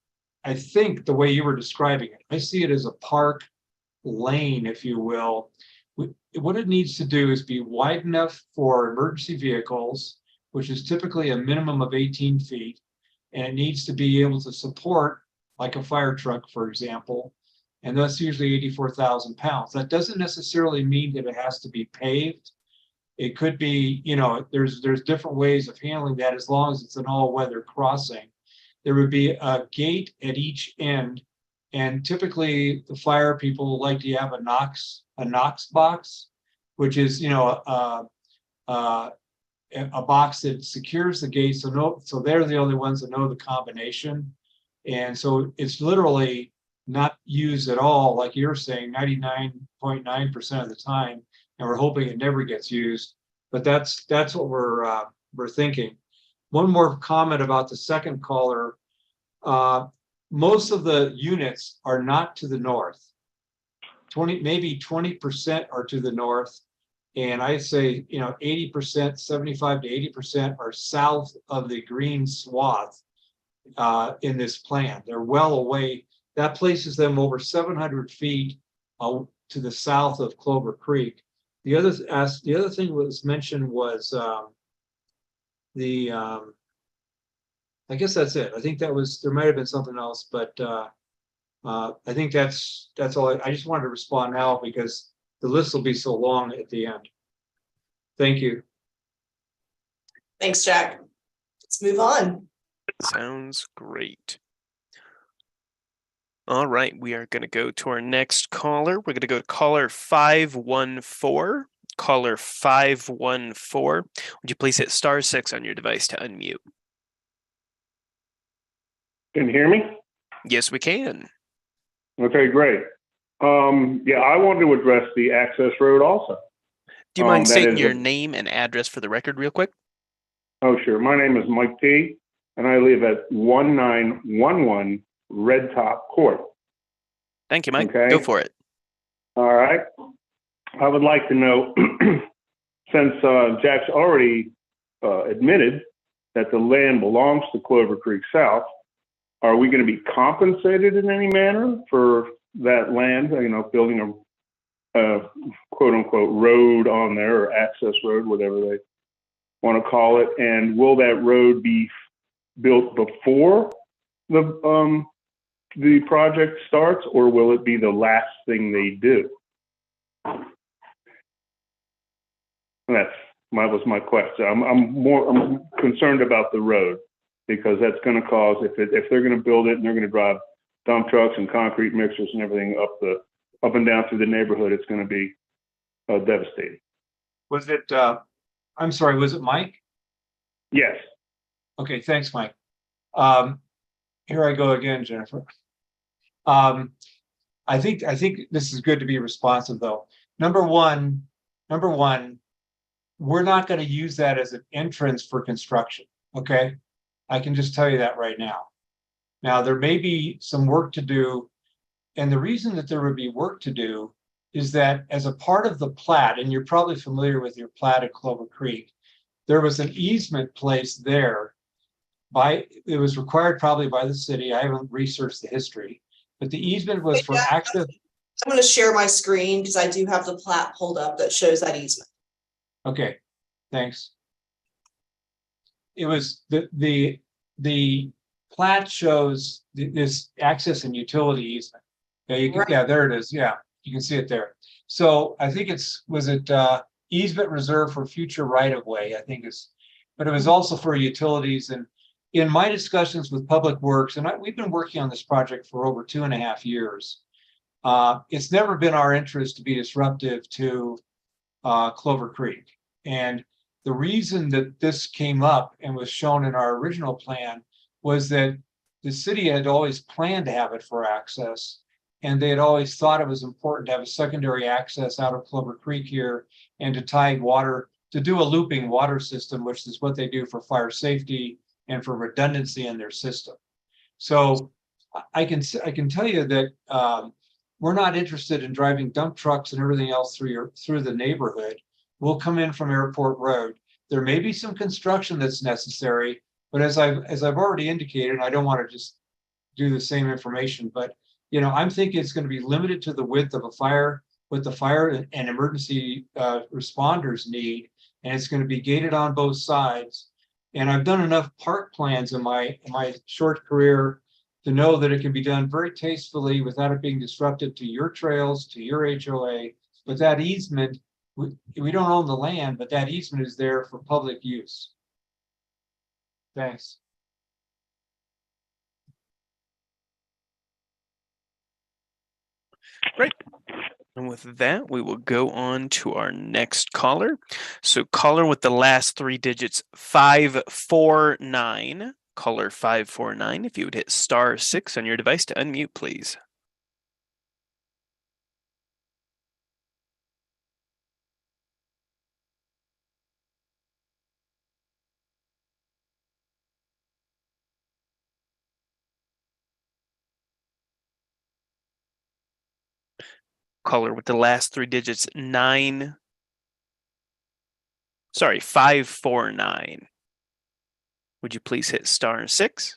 I think the way you were describing it, I see it as a park lane, if you will. What it needs to do is be wide enough for emergency vehicles, which is typically a minimum of 18 feet. And it needs to be able to support, like a fire truck, for example, and that's usually 84,000 pounds. That doesn't necessarily mean that it has to be paved. It could be, you know, there's different ways of handling that, as long as it's an all-weather crossing. There would be a gate at each end, and typically the fire people like to have a Knox box, which is, you know, a box that secures the gate, so they're the only ones that know the combination. And so it's literally not used at all, like you're saying, 99.9% of the time, and we're hoping it never gets used. But that's what we're thinking. One more comment about the second caller. Most of the units are not to the north. Maybe 20% are to the north. And I'd say, you know, 80%, 75 to 80% are south of the green swath in this plan. They're well away. That places them over 700 feet to the south of Clover Creek. The other thing was mentioned was I guess that's it. I think that was, there might have been something else, but I think that's all. I just wanted to respond now because the list will be so long at the end. Thank you. Thanks, Jack. Let's move on. Sounds great. All right, we are going to go to our next caller. We're going to go to caller 514. Caller 514. Would you please hit *6 on your device to unmute? Can you hear me? Yes, we can. Okay, great. Yeah, I wanted to address the access road also. Do you mind that stating is your a- name and address for the record real quick? Oh, sure. My name is Mike T, and I live at 1911 Red Top Court. Thank you, Mike. Okay. Go for it. All right. I would like to know, since Jack's already admitted that the land belongs to Clover Creek South, are we going to be compensated in any manner for that land, you know, building a quote unquote road on there, or access road, whatever they want to call it? And will that road be built before the project starts, or will it be the last thing they do? And was my question. I'm concerned about the road, because that's going to cause, if they're going to build it and they're going to drive dump trucks and concrete mixers and everything up and down through the neighborhood, it's going to be devastating. Was it, I'm sorry, was it Mike? Yes. Okay, thanks, Mike. Here I go again, Jennifer. I think this is good to be responsive, though. Number one, we're not going to use that as an entrance for construction, okay? I can just tell you that right now. Now, there may be some work to do, and the reason that there would be work to do is that as a part of the plat, and you're probably familiar with your plat at Clover Creek, there was an easement placed there it was required probably by the city. I haven't researched the history, but the easement was for access. I'm going to share my screen because I do have the plat pulled up that shows that easement. Okay, thanks. It was the plat shows this access and utility easement. Yeah, you can, Right. yeah, there it is. Yeah, you can see it there. So I think was it easement reserved for future right-of-way, I think is, but it was also for utilities. And in my discussions with Public Works, and we've been working on this project for over 2.5 years, it's never been our interest to be disruptive to Clover Creek. And the reason that this came up and was shown in our original plan was that the city had always planned to have it for access. And they had always thought it was important to have a secondary access out of Clover Creek here and to tie water, to do a looping water system, which is what they do for fire safety and for redundancy in their system. So I can tell you that we're not interested in driving dump trucks and everything else through the neighborhood. We'll come in from Airport Road. There may be some construction that's necessary, but as I've already indicated, and I don't want to just do the same information, but I'm thinking it's going to be limited to the width of a fire, what the fire and emergency responders need, and it's going to be gated on both sides. And I've done enough park plans in my short career to know that it can be done very tastefully without it being disruptive to your trails, to your HOA. But that easement, we don't own the land, but that easement is there for public use. Thanks. Great. And with that, we will go on to our next caller. So caller with the last 3 digits, 549. Caller 549, if you would hit *6 on your device to unmute, please. Caller with the last 3 digits, 549. Would you please hit *6?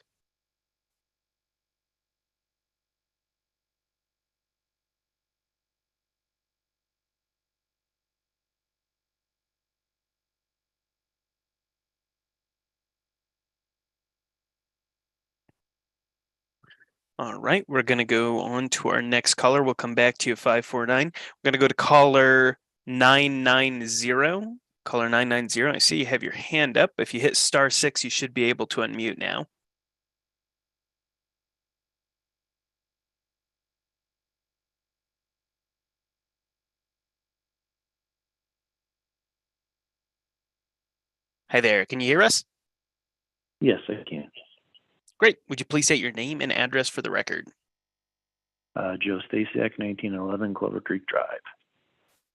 All right, we're going to go on to our next caller. We'll come back to you, 549. We're going to go to caller 990. Caller 990, I see you have your hand up. If you hit *6, you should be able to unmute now. Hi there, can you hear us? Yes, I can. Great. Would you please state your name and address for the record? Joe Stasiak, 1911 Clover Creek Drive.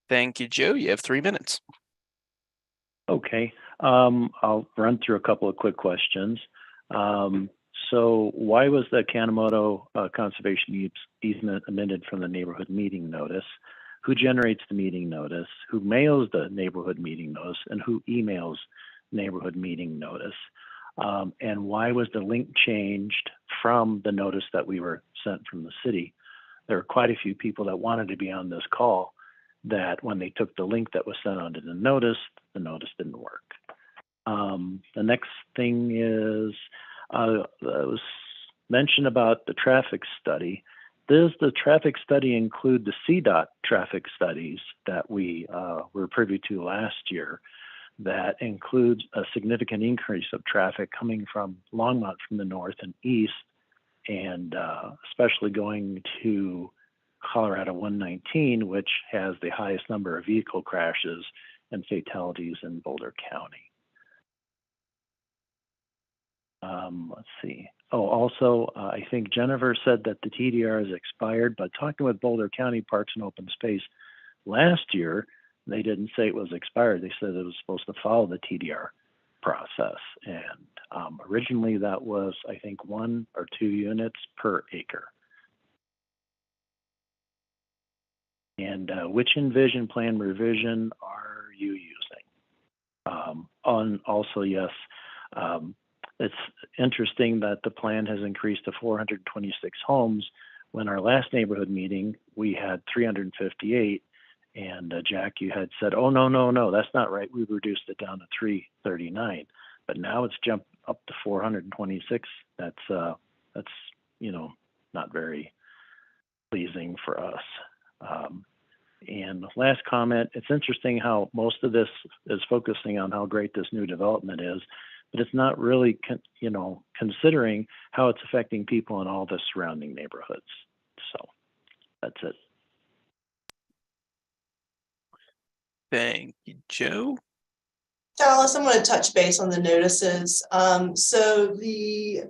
Thank you, Joe. You have 3 minutes. Okay. I'll run through a couple of quick questions. So why was the Kanemoto conservation easement amended from the neighborhood meeting notice? Who generates the meeting notice? Who mails the neighborhood meeting notice? And who emails neighborhood meeting notice? And why was the link changed from the notice that we were sent from the city? There were quite a few people that wanted to be on this call that when they took the link that was sent onto the notice didn't work. The next thing is, it was mentioned about the traffic study. Does the traffic study include the CDOT traffic studies that we were privy to last year? That includes a significant increase of traffic coming from Longmont from the north and east, and especially going to Colorado 119, which has the highest number of vehicle crashes and fatalities in Boulder County. Let's see. Oh, also, I think Jennifer said that the TDR is expired, but talking with Boulder County Parks and Open Space last year, they didn't say it was expired. They said it was supposed to follow the TDR process. And originally that was, I think, 1 or 2 units per acre. And which Envision Plan revision are you using? Also, yes, it's interesting that the plan has increased to 426 homes. When our last neighborhood meeting, we had 358. And Jack, you had said, oh, no, that's not right. We reduced it down to 339, but now it's jumped up to 426. That's not very pleasing for us. And last comment, it's interesting how most of this is focusing on how great this new development is, but it's not really, considering how it's affecting people in all the surrounding neighborhoods. So that's it. Thank you, Joe. Dallas, I'm going to touch base on the notices. So the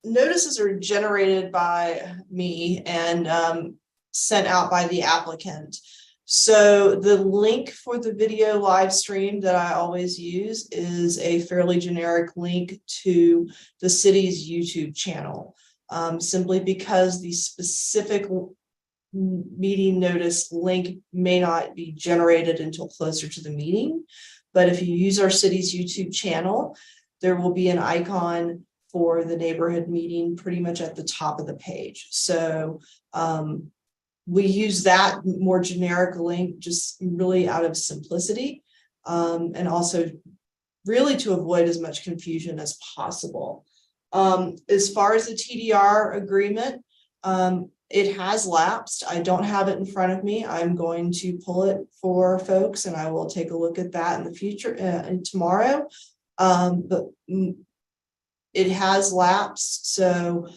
notices are generated by me and sent out by the applicant. So the link for the video live stream that I always use is a fairly generic link to the city's YouTube channel, simply because the specific meeting notice link may not be generated until closer to the meeting. But if you use our city's YouTube channel, there will be an icon for the neighborhood meeting pretty much at the top of the page. So we use that more generic link just really out of simplicity, and also really to avoid as much confusion as possible. As far as the TDR agreement, it has lapsed. I don't have it in front of me. I'm going to pull it for folks and I will take a look at that in the future and tomorrow. But it has lapsed. So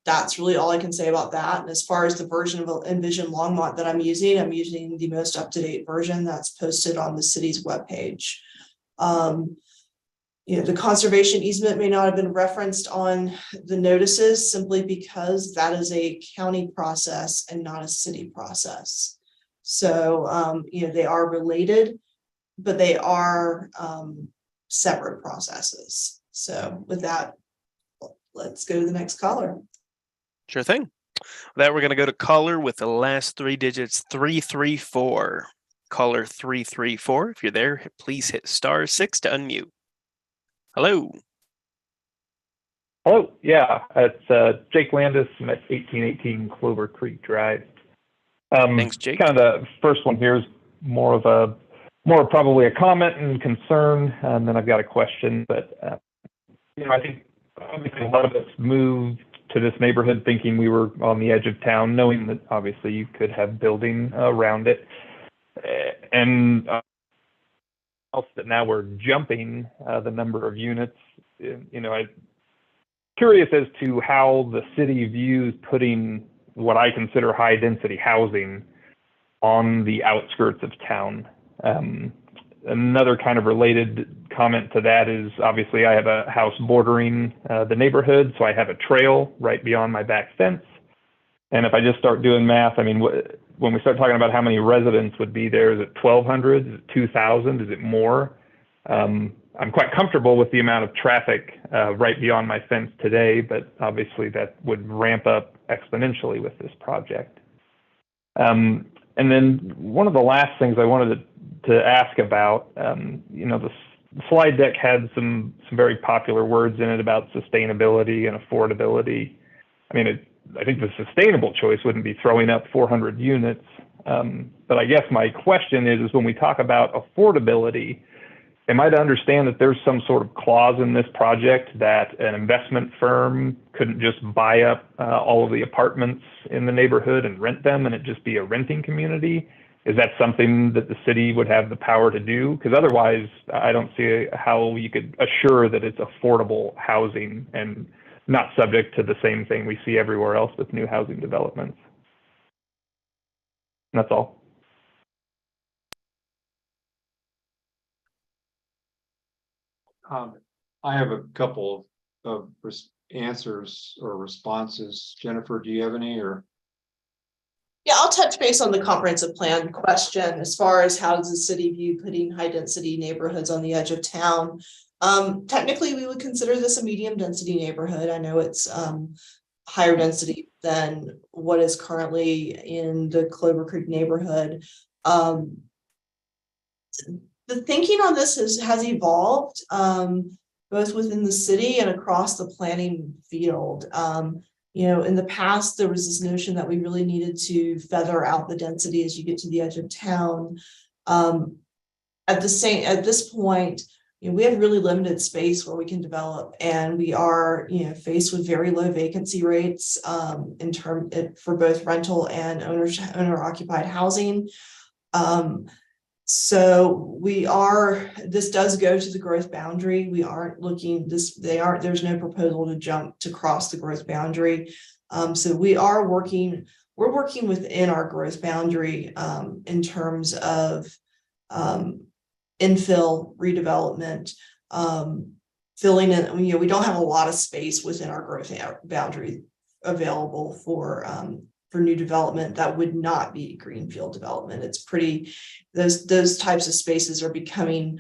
that's really all I can say about that. And as far as the version of Envision Longmont that I'm using the most up-to-date version that's posted on the city's webpage. The conservation easement may not have been referenced on the notices simply because that is a county process and not a city process. So, they are related, but they are separate processes. So with that, let's go to the next caller. Sure thing. With that, we're going to go to caller with the last three digits, 334. Caller 334. If you're there, please hit *6 to unmute. Hello. Hello. Yeah, it's Jake Landis. I'm at 1818 Clover Creek Drive. Thanks, Jake. Kind of the first one here is more probably a comment and concern, and then I've got a question. But I think obviously a lot of us moved to this neighborhood thinking we were on the edge of town, knowing that obviously you could have building around it, and that now we're jumping the number of units. I'm curious as to how the city views putting what I consider high density housing on the outskirts of town. Another kind of related comment to that is obviously I have a house bordering the neighborhood, so I have a trail right beyond my back fence. And if I just start doing math, I mean, when we start talking about how many residents would be there, is it 1,200? Is it 2,000? Is it more? I'm quite comfortable with the amount of traffic right beyond my fence today, but obviously that would ramp up exponentially with this project. And then one of the last things I wanted to ask about, the slide deck had some very popular words in it about sustainability and affordability. I mean, I think the sustainable choice wouldn't be throwing up 400 units. But I guess my question is when we talk about affordability, am I to understand that there's some sort of clause in this project that an investment firm couldn't just buy up all of the apartments in the neighborhood and rent them and it just be a renting community? Is that something that the city would have the power to do? Because otherwise, I don't see how you could assure that it's affordable housing and not subject to the same thing we see everywhere else with new housing developments. And that's all. I have a couple of answers or responses. Jennifer, do you have any or? Yeah, I'll touch base on the comprehensive plan question as far as how does the city view putting high density neighborhoods on the edge of town. Technically, we would consider this a medium density neighborhood. I know it's higher density than what is currently in the Clover Creek neighborhood. The thinking on this has evolved both within the city and across the planning field. In the past, there was this notion that we really needed to feather out the density as you get to the edge of town. At this point, we have really limited space where we can develop, and we are, faced with very low vacancy rates for both rental and owner occupied housing. So this does go to the growth boundary. We aren't looking there's no proposal to jump to cross the growth boundary. So we're working within our growth boundary, in terms of, infill redevelopment, filling in, we don't have a lot of space within our growth boundary available for new development that would not be greenfield development. It's those types of spaces are becoming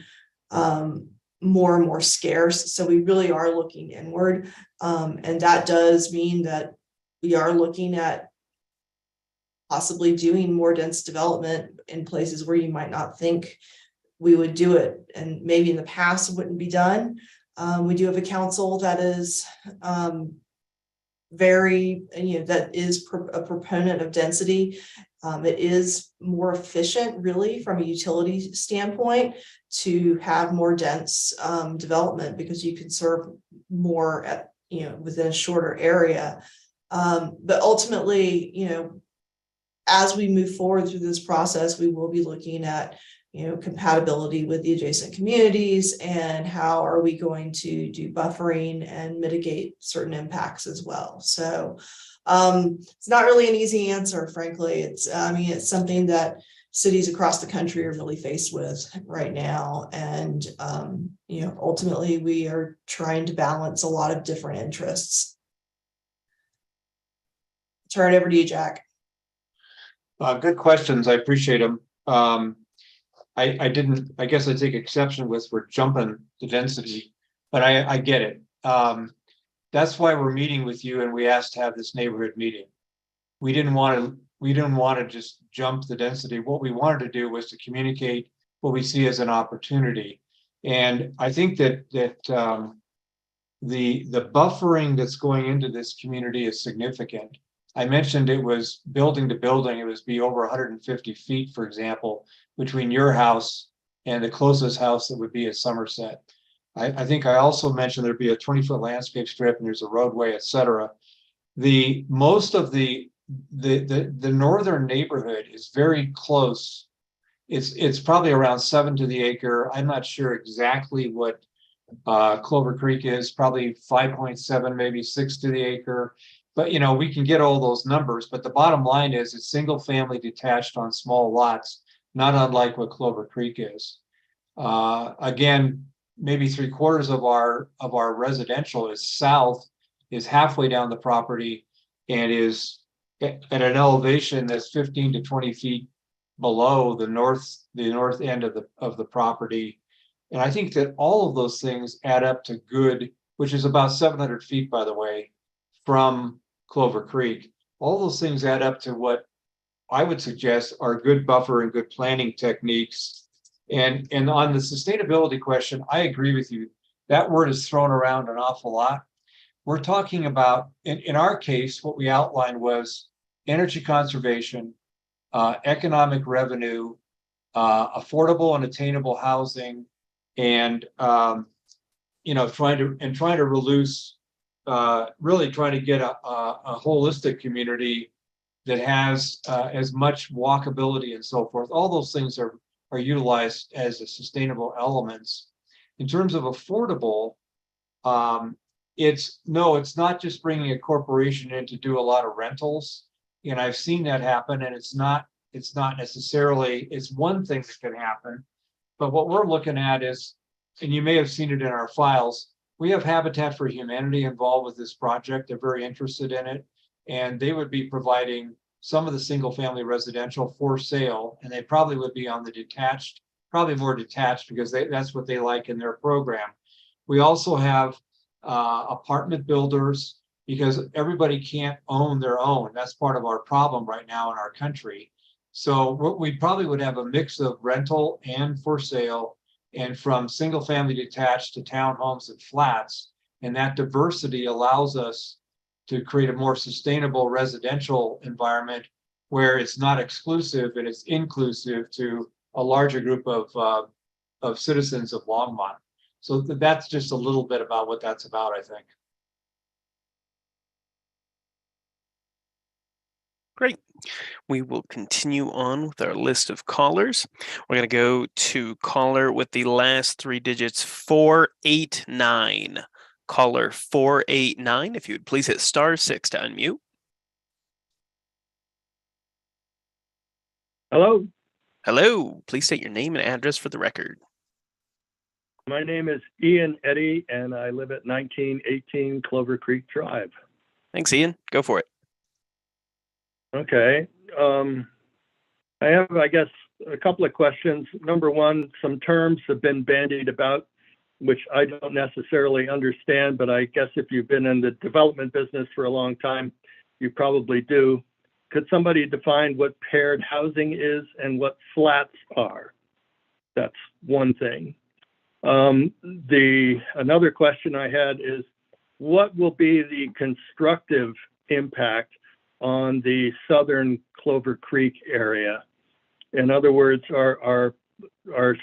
more and more scarce. So we really are looking inward. And that does mean that we are looking at possibly doing more dense development in places where you might not think we would do it, and maybe in the past it wouldn't be done. We do have a council that is that is a proponent of density. It is more efficient, really, from a utility standpoint, to have more dense development, because you can serve more within a shorter area. But ultimately, as we move forward through this process, we will be looking at compatibility with the adjacent communities, and how are we going to do buffering and mitigate certain impacts as well. So it's not really an easy answer, frankly. It's something that cities across the country are really faced with right now. And ultimately we are trying to balance a lot of different interests. Turn it over to you, Jack. Good questions. I appreciate them. I guess I take exception with we're jumping the density, but I get it. That's why we're meeting with you, and we asked to have this neighborhood meeting. We didn't want to just jump the density. What we wanted to do was to communicate what we see as an opportunity. And I think that the buffering that's going into this community is significant. I mentioned it was building to building. It was be over 150 feet, for example, between your house and the closest house that would be at Somerset. I think I also mentioned there'd be a 20-foot landscape strip, and there's a roadway, et cetera. Most of the northern neighborhood is very close. It's probably around 7 to the acre. I'm not sure exactly what Clover Creek is, probably 5.7, maybe 6 to the acre. But we can get all those numbers. But the bottom line is it's single family detached on small lots, not unlike what Clover Creek is. Again, maybe 3/4 of our residential is halfway down the property, and is at an elevation that's 15 to 20 feet below the north end of the property. And I think that all of those things add up to good, which is about 700 feet, by the way, from Clover Creek. All those things add up to what I would suggest are good buffer and good planning techniques. And on the sustainability question, I agree with you. That word is thrown around an awful lot. We're talking about, in our case, what we outlined was energy conservation, economic revenue, affordable and attainable housing, and trying to reduce, really trying to get a holistic community that has as much walkability and so forth. All those things are utilized as a sustainable elements. In terms of affordable, it's not just bringing a corporation in to do a lot of rentals. And I've seen that happen, and it's not necessarily, it's one thing that can happen. But what we're looking at is, and you may have seen it in our files, we have Habitat for Humanity involved with this project. They're very interested in it, and they would be providing some of the single family residential for sale, and they probably would be on the detached, probably more detached, because that's what they like in their program. We also have apartment builders, because everybody can't own their own. That's part of our problem right now in our country. So we probably would have a mix of rental and for sale, and from single family detached to townhomes and flats. And that diversity allows us to create a more sustainable residential environment where it's not exclusive and it's inclusive to a larger group of citizens of Longmont. So that's just a little bit about what that's about, I think. Great. We will continue on with our list of callers. We're going to go to caller with the last three digits 489. Caller 489, if you would please hit *6 to unmute. Hello, Hello, please state your name and address for the record. my name is Ian Eddy, and I live at 1918 Clover Creek Drive. Thanks, Ian. Go for it. Okay. I have, I guess, a couple of questions. Number one, some terms have been bandied about, which I don't necessarily understand, but I guess if you've been in the development business for a long time, you probably do. Could somebody define what paired housing is and what flats are? That's one thing. Another question I had is, what will be the constructive impact on the southern Clover Creek area? In other words, are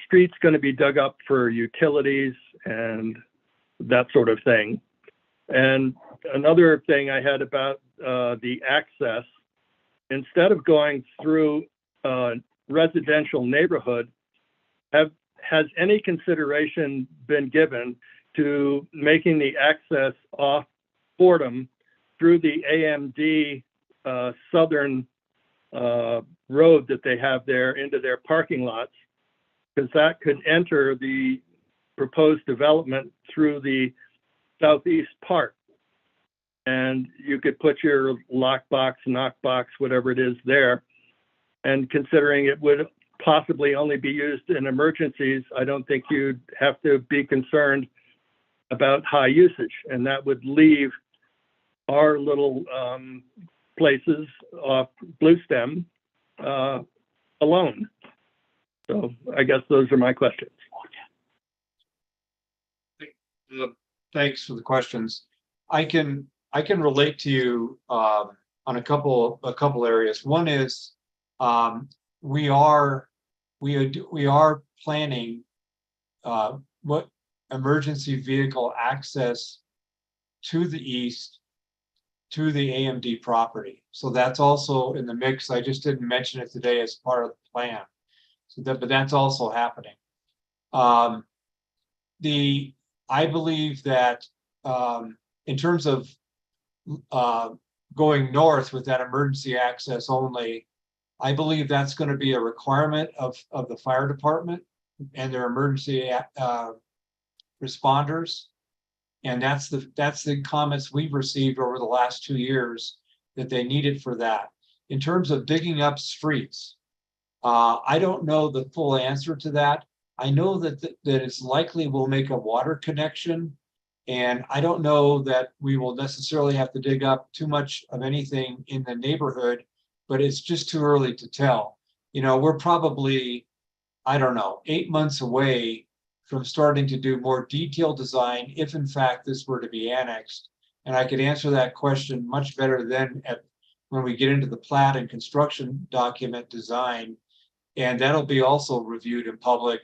streets going to be dug up for utilities and that sort of thing? And another thing I had about the access, instead of going through a residential neighborhood, has any consideration been given to making the access off Fordham through the AMD southern road that they have there into their parking lots? Because that could enter the proposed development through the southeast part. And you could put your lockbox, knockbox, whatever it is there. And considering it would possibly only be used in emergencies, I don't think you'd have to be concerned about high usage. And that would leave our little places off Bluestem alone. So I guess those are my questions. Thanks for the questions. I can relate to you on a couple areas. One is we are planning what emergency vehicle access to the east to the AMD property. So that's also in the mix. I just didn't mention it today as part of the plan. So but that's also happening. I believe that in terms of going north with that emergency access only, I believe that's going to be a requirement of the fire department and their emergency responders. And that's the comments we've received over the last 2 years that they need it for that. In terms of digging up streets, I don't know the full answer to that. I know that it's likely we'll make a water connection, and I don't know that we will necessarily have to dig up too much of anything in the neighborhood, but it's just too early to tell. You know, we're probably, I don't know, 8 months away from starting to do more detailed design, if in fact this were to be annexed. And I could answer that question much better then when we get into the plat and construction document design. And that'll be also reviewed in public.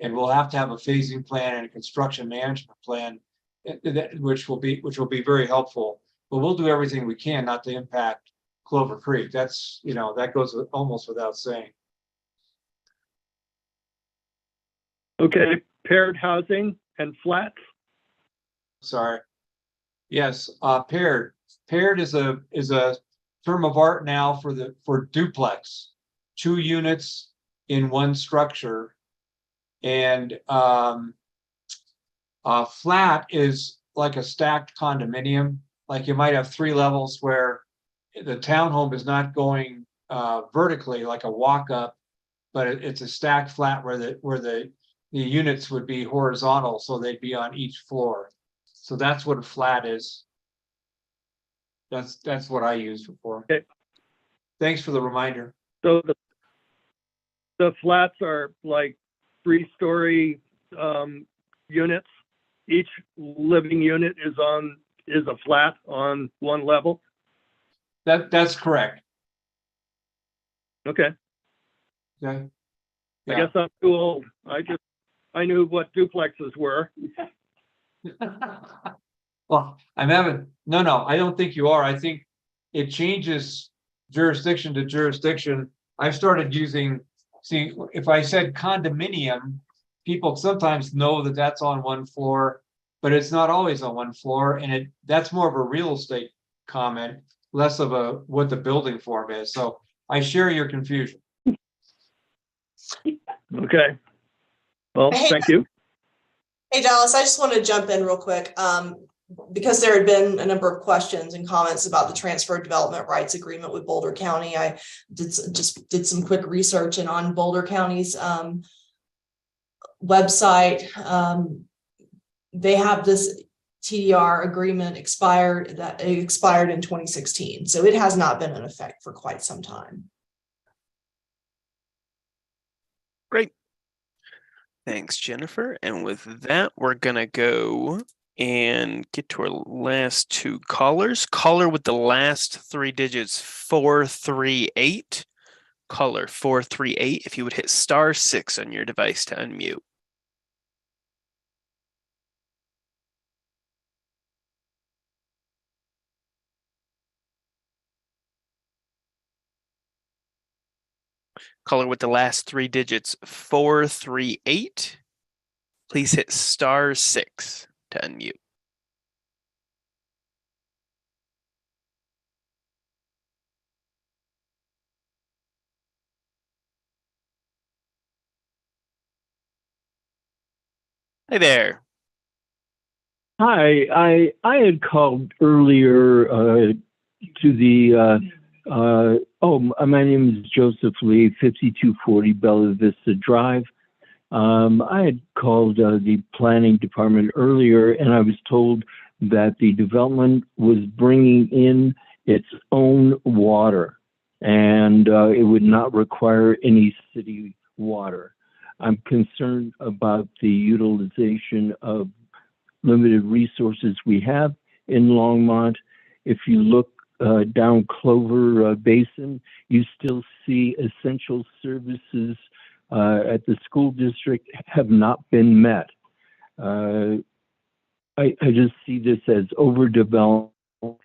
And we'll have to have a phasing plan and a construction management plan, which will be very helpful. But we'll do everything we can not to impact Clover Creek. That's, you know, that goes almost without saying. Okay, paired housing and flats. Sorry. Yes, paired. Paired is a term of art now for duplex, 2 units in one structure. And flat is like a stacked condominium. Like you might have 3 levels where the townhome is not going vertically like a walk-up, but it's a stacked flat where the units would be horizontal, so they'd be on each floor. So that's what a flat is. That's what I use before. Okay. Thanks for the reminder. So the flats are like 3-story units. Each living unit is a flat on one level. That's correct. Okay. Okay. I guess I'm too old. I knew what duplexes were. Well, I don't think you are. I think it changes jurisdiction to jurisdiction. I've started using, see, if I said condominium, people sometimes know that that's on one floor, but it's not always on one floor. And that's more of a real estate comment, less of a what the building form is. So I share your confusion. Okay. Well, Hey, thank you. Hey, Dallas, I just want to jump in real quick. Because there had been a number of questions and comments about the transfer development rights agreement with Boulder County. I did some quick research, and on Boulder County's website, they have this TDR agreement expired in 2016. So it has not been in effect for quite some time. Great. Thanks, Jennifer. And with that, we're going to go and get to our last two callers. Caller with the last three digits, 438. Caller 438. If you would hit *6 on your device to unmute. Caller with the last three digits, 438. Please hit *6 to unmute. Hi there. Hi, I had called earlier to the my name is Joseph Lee, 5240 Bella Vista Drive. I had called the planning department earlier, and I was told that the development was bringing in its own water, and it would not require any city water. I'm concerned about the utilization of limited resources we have in Longmont. If you look down Clover Basin, you still see essential services at the school district have not been met. I just see this as overdeveloped,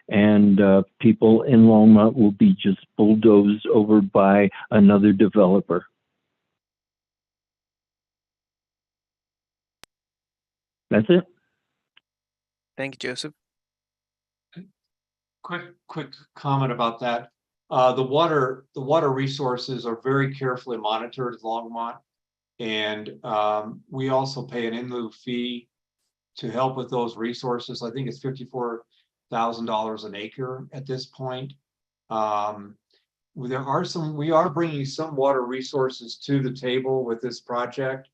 and people in Longmont will be just bulldozed over by another developer. That's it. Thank you, Joseph. Quick comment about that. The water resources are very carefully monitored at Longmont, and we also pay an in lieu fee to help with those resources. I think it's $54,000 an acre at this point. We are bringing some water resources to the table with this project,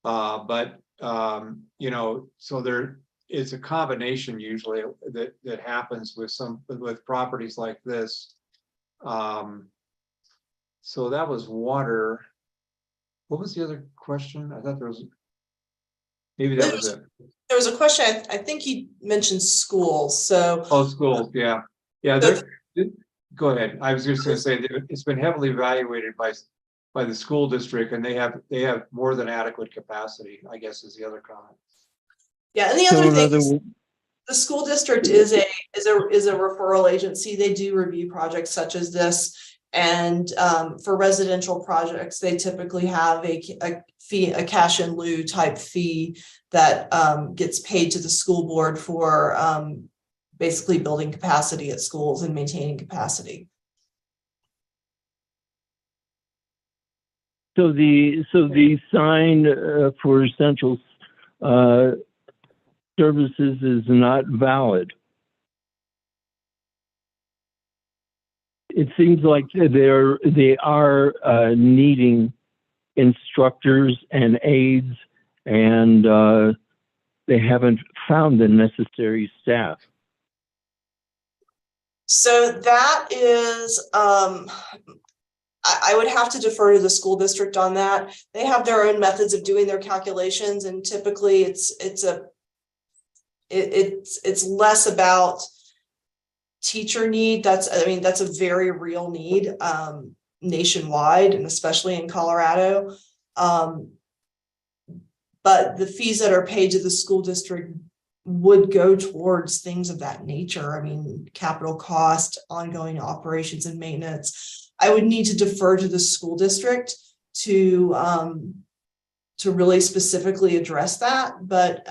but so there is a combination usually that happens with properties like this. So that was water. What was the other question? I thought maybe that was it. There was a question. I think he mentioned schools. So schools, yeah. Go ahead. I was just going to say that it's been heavily evaluated by the school district, and they have more than adequate capacity, I guess, is the other comment. Yeah, and the other thing is the school district is a referral agency. They do review projects such as this, and for residential projects, they typically have a cash in lieu type fee that gets paid to the school board for basically building capacity at schools and maintaining capacity. So the sign for essential services is not valid. It seems like they are needing instructors and aides, and they haven't found the necessary staff. So that is, I would have to defer to the school district on that. They have their own methods of doing their calculations, and typically it's less about teacher need. That's a very real need nationwide, and especially in Colorado. but the fees that are paid to the school district would go towards things of that nature. I mean, capital cost, ongoing operations and maintenance. I would need to defer to the school district to really specifically address that. But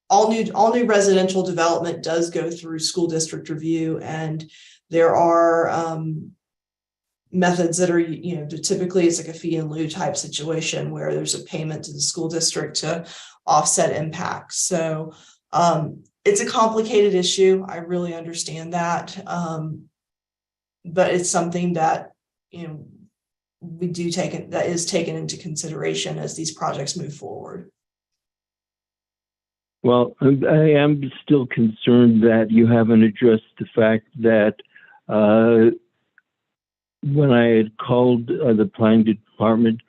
all new residential development does go through school district review, and there are methods that are, typically it's like a fee in lieu type situation where there's a payment to the school district to offset impacts. So it's a complicated issue. I really understand that. But it's something that, we do that is taken into consideration as these projects move forward. Well, I am still concerned that you haven't addressed the fact that when I had called the planning department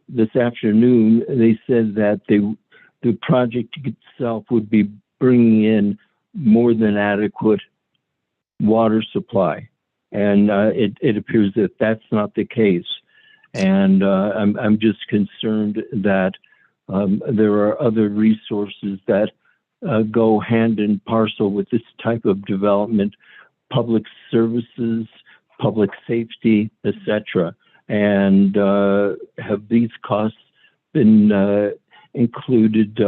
this afternoon, they said that the project itself would be bringing in more than adequate water supply. And it appears that that's not the case. And I'm just concerned that there are other resources that go hand in parcel with this type of development, public services, public safety, etc. And have these costs been included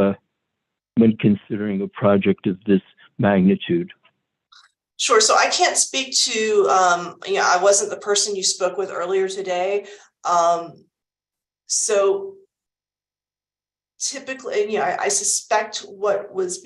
when considering a project of this magnitude? Sure. So I can't speak to, I wasn't the person you spoke with earlier today. So typically, I suspect what was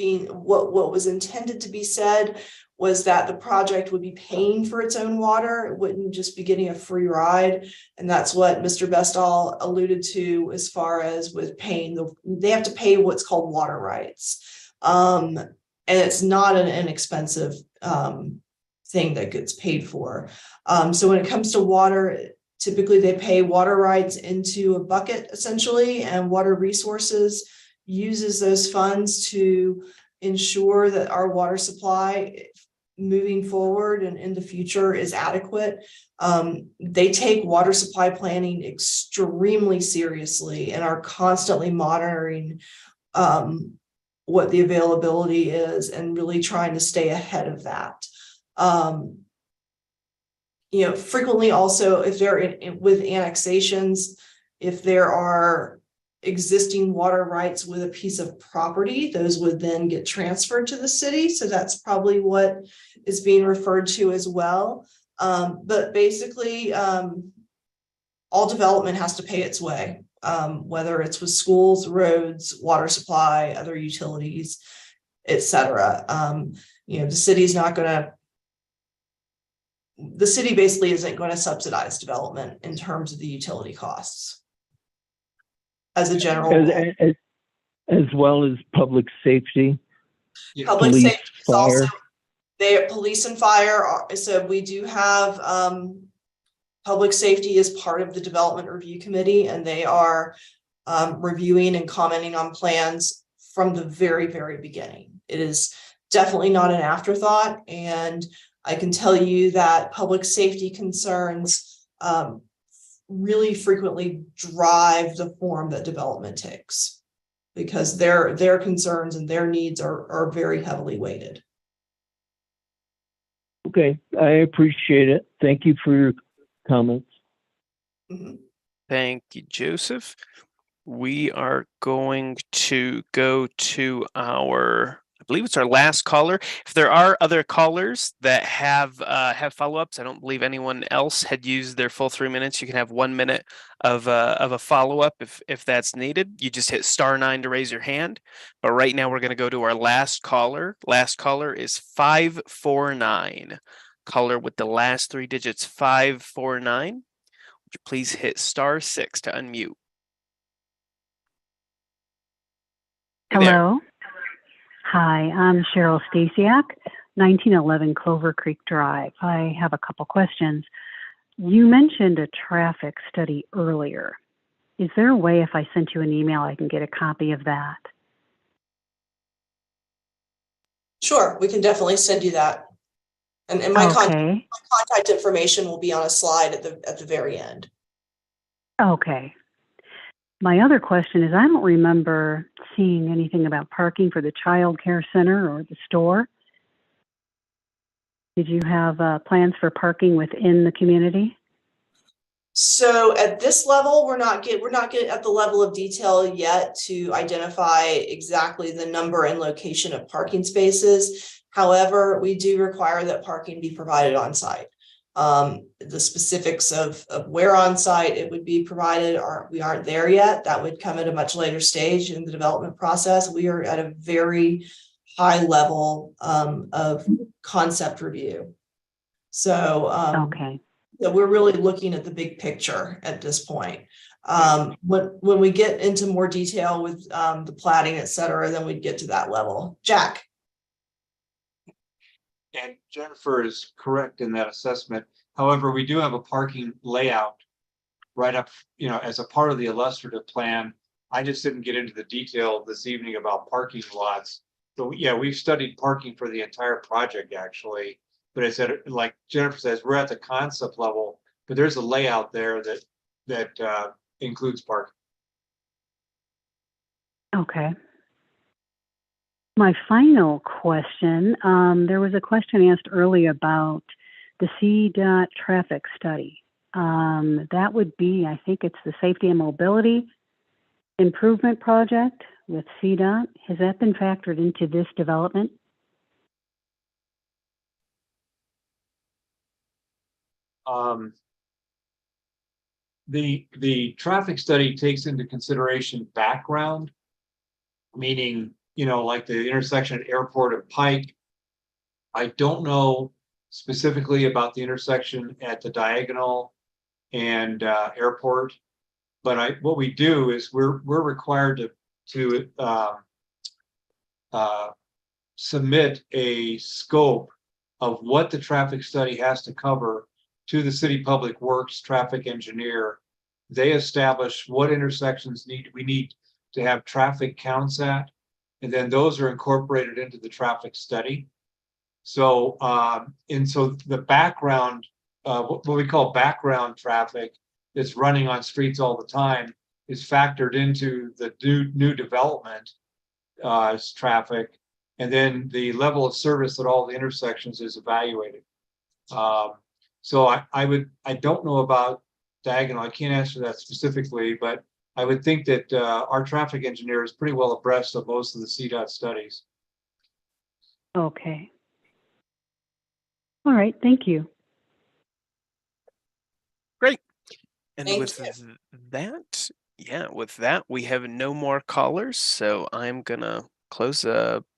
intended to be said was that the project would be paying for its own water. It wouldn't just be getting a free ride. And that's what Mr. Bestall alluded to as far as with paying they have to pay what's called water rights. And it's not an inexpensive thing that gets paid for. So when it comes to water, typically they pay water rights into a bucket essentially, and Water Resources uses those funds to ensure that our water supply moving forward and in the future is adequate. They take water supply planning extremely seriously and are constantly monitoring what the availability is and really trying to stay ahead of that. Frequently also, if they're with annexations, if there are existing water rights with a piece of property, those would then get transferred to the city. So that's probably what is being referred to as well. But basically, all development has to pay its way. Whether it's with schools, roads, water supply, other utilities, etc. The city basically isn't going to subsidize development in terms of the utility costs as a general rule. As well as public safety. Public police, safety is also fire. Police and fire. So we do have public safety is part of the development review committee, and they are reviewing and commenting on plans from the very, very beginning. It is definitely not an afterthought. And I can tell you that public safety concerns really frequently drive the form that development takes, because their concerns and their needs are very heavily weighted. Okay, I appreciate it. Thank you for your comments. Mm-hmm. Thank you, Joseph. We are going to go to I believe it's our last caller. If there are other callers that have follow-ups, I don't believe anyone else had used their full 3 minutes. You can have 1 minute of a follow-up if that's needed. You just hit *9 to raise your hand. But right now we're going to go to our last caller. Last caller is 549. Caller with the last 3 digits 549. Would you please hit *6 to unmute? Hello. Hi, I'm Cheryl Stasiak, 1911 Clover Creek Drive. I have a couple questions. You mentioned a traffic study earlier. Is there a way if I sent you an email I can get a copy of that? Sure, we can definitely send you that. And my contact information will be on a slide at the very end. Okay. My other question is, I don't remember seeing anything about parking for the child care center or the store. Did you have plans for parking within the community? So at this level, we're not getting at the level of detail yet to identify exactly the number and location of parking spaces. However, we do require that parking be provided on site. The specifics of where on site it would be provided we aren't there yet. That would come at a much later stage in the development process. We are at a very high level of concept review. So Okay. so we're really looking at the big picture at this point. When we get into more detail with the plating, et cetera, then we'd get to that level. Jack. And Jennifer is correct in that assessment. However, we do have a parking layout right up, as a part of the illustrative plan. I just didn't get into the detail this evening about parking lots. So yeah, we've studied parking for the entire project actually. But I said, like Jennifer says, we're at the concept level, but there's a layout there that includes parking. Okay. My final question, there was a question asked earlier about the CDOT traffic study. That would be, I think it's the Safety and Mobility Improvement Project with CDOT. Has that been factored into this development? The traffic study takes into consideration background, meaning, like the intersection at Airport and Pike. I don't know specifically about the intersection at the Diagonal and Airport, but what we do is we're required to submit a scope of what the traffic study has to cover to the City Public Works traffic engineer. They establish what intersections we need to have traffic counts at, and then those are incorporated into the traffic study. So, so the background, what we call background traffic that's running on streets all the time is factored into the new development traffic, and then the level of service at all the intersections is evaluated. So I don't know about Diagonal. I can't answer that specifically, but I would think that our traffic engineer is pretty well abreast of most of the CDOT studies. Okay. All right, thank you. Great. And Thank with you. with that, we have no more callers. So I'm gonna close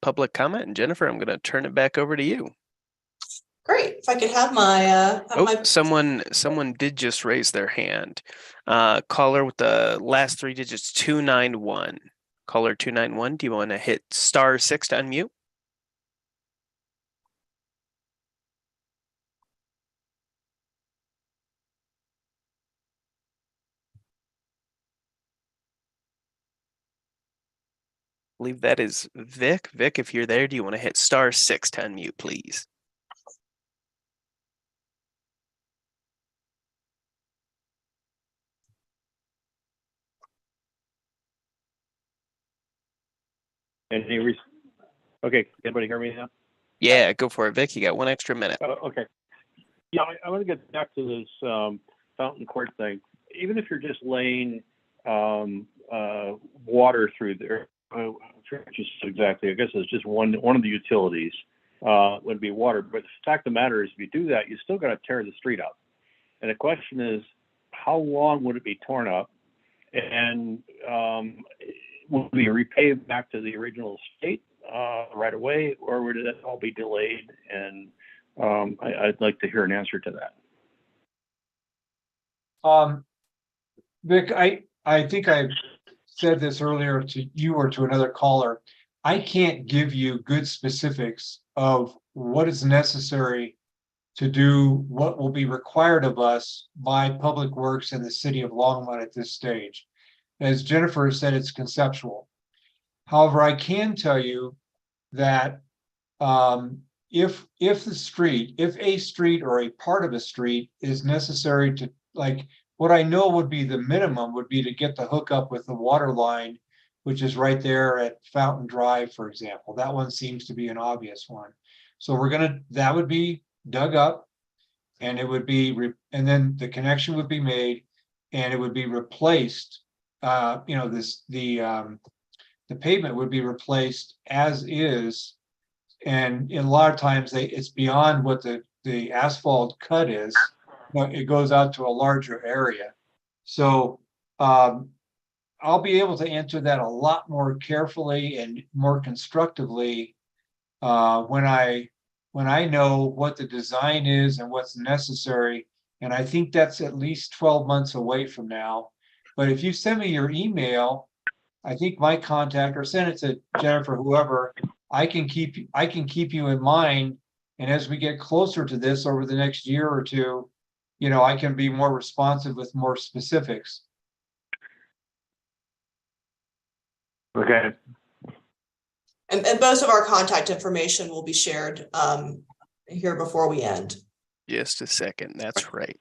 public comment, and Jennifer, I'm gonna turn it back over to you. Great. If I could have my Someone did just raise their hand. Caller with the last three digits 291. Caller 291. Do you want to hit *6 to unmute? I believe that is Vic. Vic, if you're there, do you want to hit *6 to unmute, please? Okay, everybody hear me now? Yeah, go for it, Vic. You got 1 extra minute. Okay. Yeah, I want to get back to this Fountain Court thing. Even if you're just laying water through there, just exactly, I guess it's just one of the utilities would be water. But the fact of the matter is, if you do that, you still got to tear the street up. And the question is, how long would it be torn up? And will it be repaved back to the original state right away, or would it all be delayed? And I'd like to hear an answer to that. Vic, I think I said this earlier to you or to another caller. I can't give you good specifics of what is necessary to do what will be required of us by Public Works and the City of Longmont at this stage. As Jennifer said, it's conceptual. However, I can tell you that if a street or a part of a street is necessary to, like, what I know would be the minimum would be to get the hookup with the water line, which is right there at Fountain Drive, for example. That one seems to be an obvious one. So that would be dug up, and it would be, and then the connection would be made, and it would be replaced. The pavement would be replaced as is, and in a lot of times it's beyond what the asphalt cut is. It goes out to a larger area. So I'll be able to answer that a lot more carefully and more constructively when I know what the design is and what's necessary. And I think that's at least 12 months away from now. But if you send me your email, I think my contact, or send it to Jennifer, whoever, I can keep you in mind. And as we get closer to this over the next year or two, I can be more responsive with more specifics. Okay. And most of our contact information will be shared here before we end. Just a second. That's right.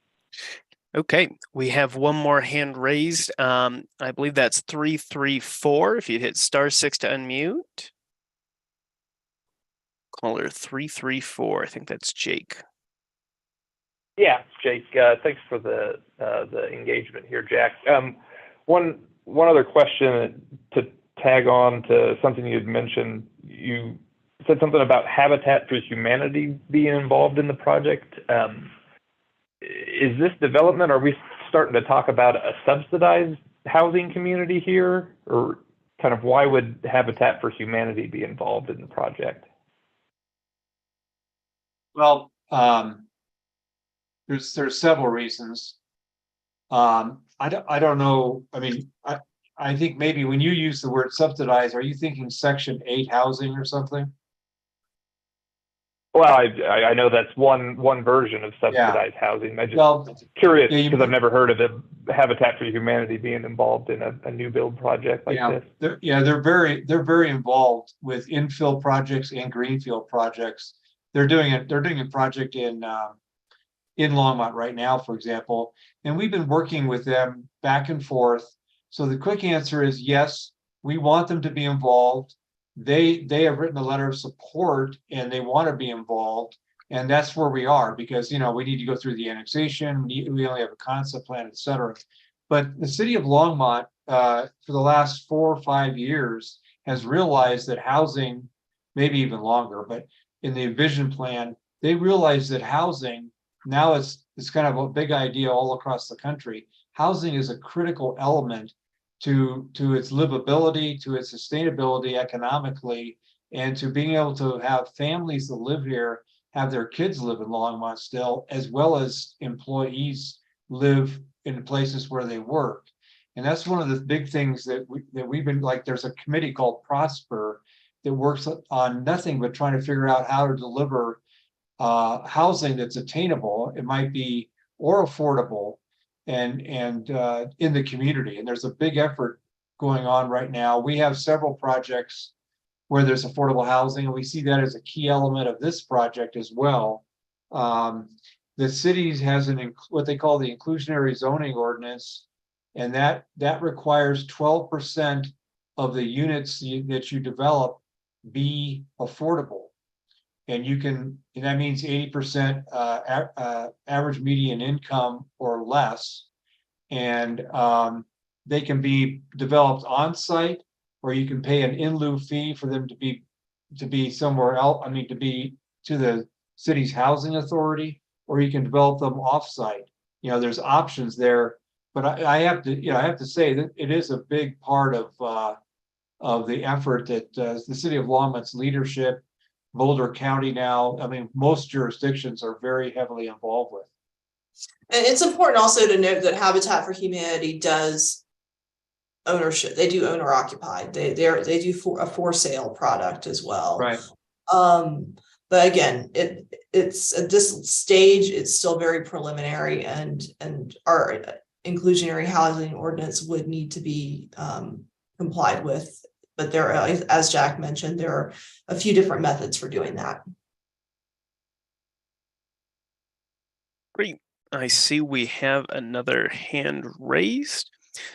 Okay, we have one more hand raised. I believe that's 334. If you hit *6 to unmute. Caller 334. I think that's Jake. Yeah, Jake. Thanks for the engagement here, Jack. One other question to tag on to something you had mentioned. You said something about Habitat for Humanity being involved in the project. Is this development, are we starting to talk about a subsidized housing community here? Or kind of why would Habitat for Humanity be involved in the project? Well, there's several reasons. I don't know. I mean, I think maybe when you use the word subsidized, are you thinking Section 8 housing or something? Well, I know that's one version of subsidized housing. I'm just curious because I've never heard of the Habitat for Humanity being involved in a new build project like this. They're very involved with infill projects and greenfield projects. They're doing a project in Longmont right now, for example, and we've been working with them back and forth. So the quick answer is yes, we want them to be involved. They have written a letter of support and they want to be involved, and that's where we are, because we need to go through the annexation. We only have a concept plan, et cetera. But the city of Longmont, for the last 4 or 5 years, has realized that housing, maybe even longer, but in the vision plan, they realized that housing, now it's kind of a big idea all across the country. Housing is a critical element to its livability, to its sustainability economically, and to being able to have families that live here, have their kids live in Longmont still, as well as employees live in places where they work. And that's one of the big things that we've been, like, there's a committee called Prosper that works on nothing but trying to figure out how to deliver housing that's attainable, it might be, or affordable, and in the community. And there's a big effort going on right now. We have several projects where there's affordable housing, and we see that as a key element of this project as well. The city has what they call the inclusionary zoning ordinance, and that requires 12% of the units that you develop be affordable. And that means 80% average median income or less. And they can be developed on site, or you can pay an in lieu fee for them to be somewhere else. I mean, to be to the city's housing authority, or you can develop them off site. There's options there. But I have to say that it is a big part of the effort that the city of Longmont's leadership, Boulder County now, I mean, most jurisdictions are very heavily involved with. And it's important also to note that Habitat for Humanity does ownership. They do owner occupied. They do a for sale product as well. Right. But again, it's at this stage, it's still very preliminary, and our inclusionary housing ordinance would need to be complied with. But there, as Jack mentioned, there are a few different methods for doing that. Great. I see we have another hand raised.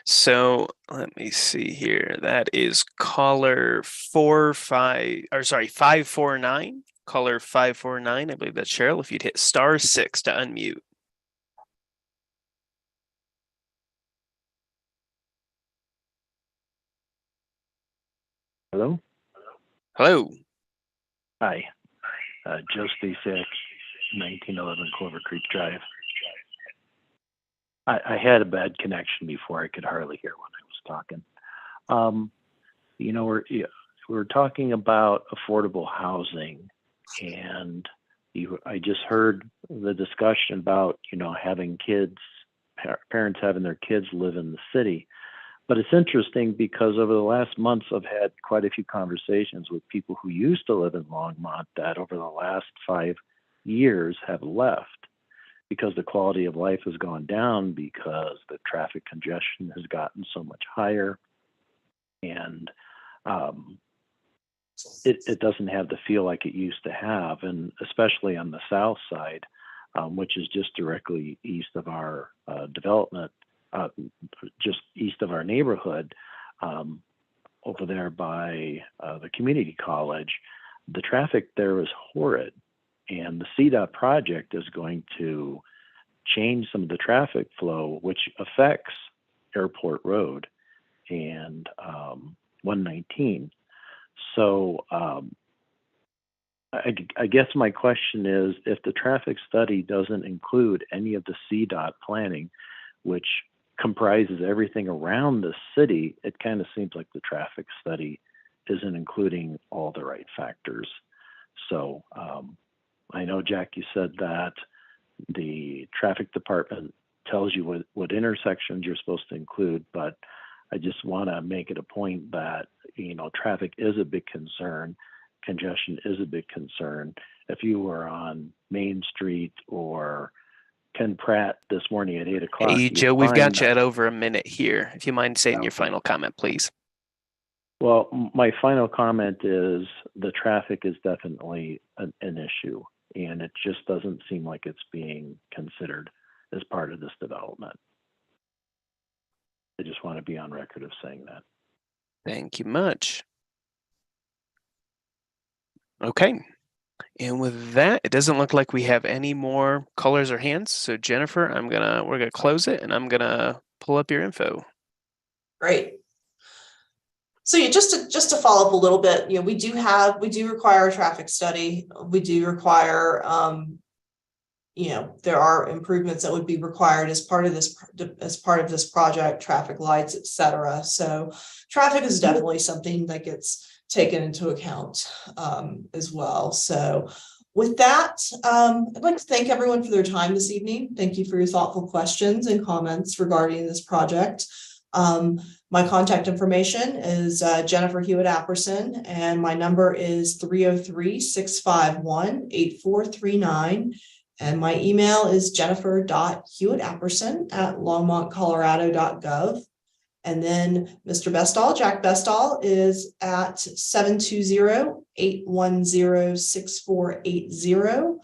So let me see here. That is caller 549. Caller 549. I believe that's Cheryl. If you'd hit *6 to unmute. Hello? Hello. Hi. Joe Spacek, 1911 Clover Creek Drive. I had a bad connection before. I could hardly hear when I was talking. You know, we're talking about affordable housing, and I just heard the discussion about, you know, having kids, parents having their kids live in the city. But it's interesting because over the last months, I've had quite a few conversations with people who used to live in Longmont that over the last 5 years have left because the quality of life has gone down, because the traffic congestion has gotten so much higher. And it doesn't have the feel like it used to have, and especially on the south side, which is just directly east of our development, just east of our neighborhood, over there by the community college. The traffic there is horrid, and the CDOT project is going to change some of the traffic flow, which affects Airport Road and 119. So I guess my question is, if the traffic study doesn't include any of the CDOT planning, which comprises everything around the city, it kind of seems like the traffic study isn't including all the right factors. So I know, Jack, you said that the traffic department tells you what intersections you're supposed to include, but I just want to make it a point that, you know, traffic is a big concern. Congestion is a big concern. If you were on Main Street or Ken Pratt this morning at 8 o'clock. Hey, Joe, we've got you at over a minute here. If you mind saying your final comment, please. Well, my final comment is the traffic is definitely an issue, and it just doesn't seem like it's being considered as part of this development. I just want to be on record of saying that. Thank you much. Okay. And with that, it doesn't look like we have any more callers or hands. So Jennifer, we're gonna close it, and I'm gonna pull up your info. Great. So yeah, just to follow up a little bit, you know, we do require a traffic study. We do require, you know, there are improvements that would be required as part of this project, traffic lights, etc. So traffic is definitely something that gets taken into account as well. So with that, I'd like to thank everyone for their time this evening. Thank you for your thoughtful questions and comments regarding this project. My contact information is Jennifer Hewitt-Apperson, and my number is 303-651-8439. And my email is jennifer.hewitt-apperson@longmontcolorado.gov. And then Mr. Bestall, Jack Bestall, is at 720-810-6480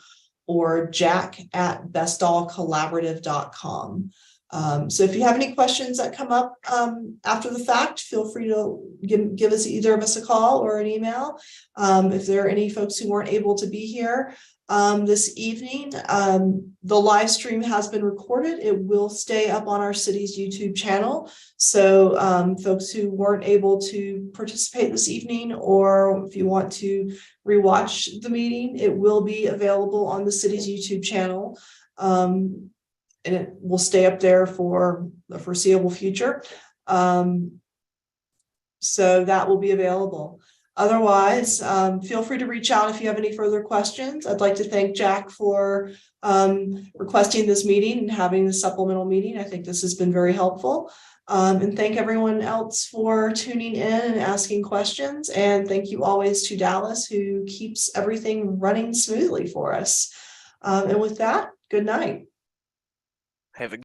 or jack@bestallcollaborative.com. So if you have any questions that come up after the fact, feel free to give us either of us a call or an email. If there are any folks who weren't able to be here this evening, the live stream has been recorded. It will stay up on our city's YouTube channel. So folks who weren't able to participate this evening, or if you want to rewatch the meeting, it will be available on the city's YouTube channel. And it will stay up there for the foreseeable future. So that will be available. Otherwise, feel free to reach out if you have any further questions. I'd like to thank Jack for requesting this meeting and having the supplemental meeting. I think this has been very helpful. And thank everyone else for tuning in and asking questions. And thank you always to Dallas, who keeps everything running smoothly for us. And with that, good night. Have a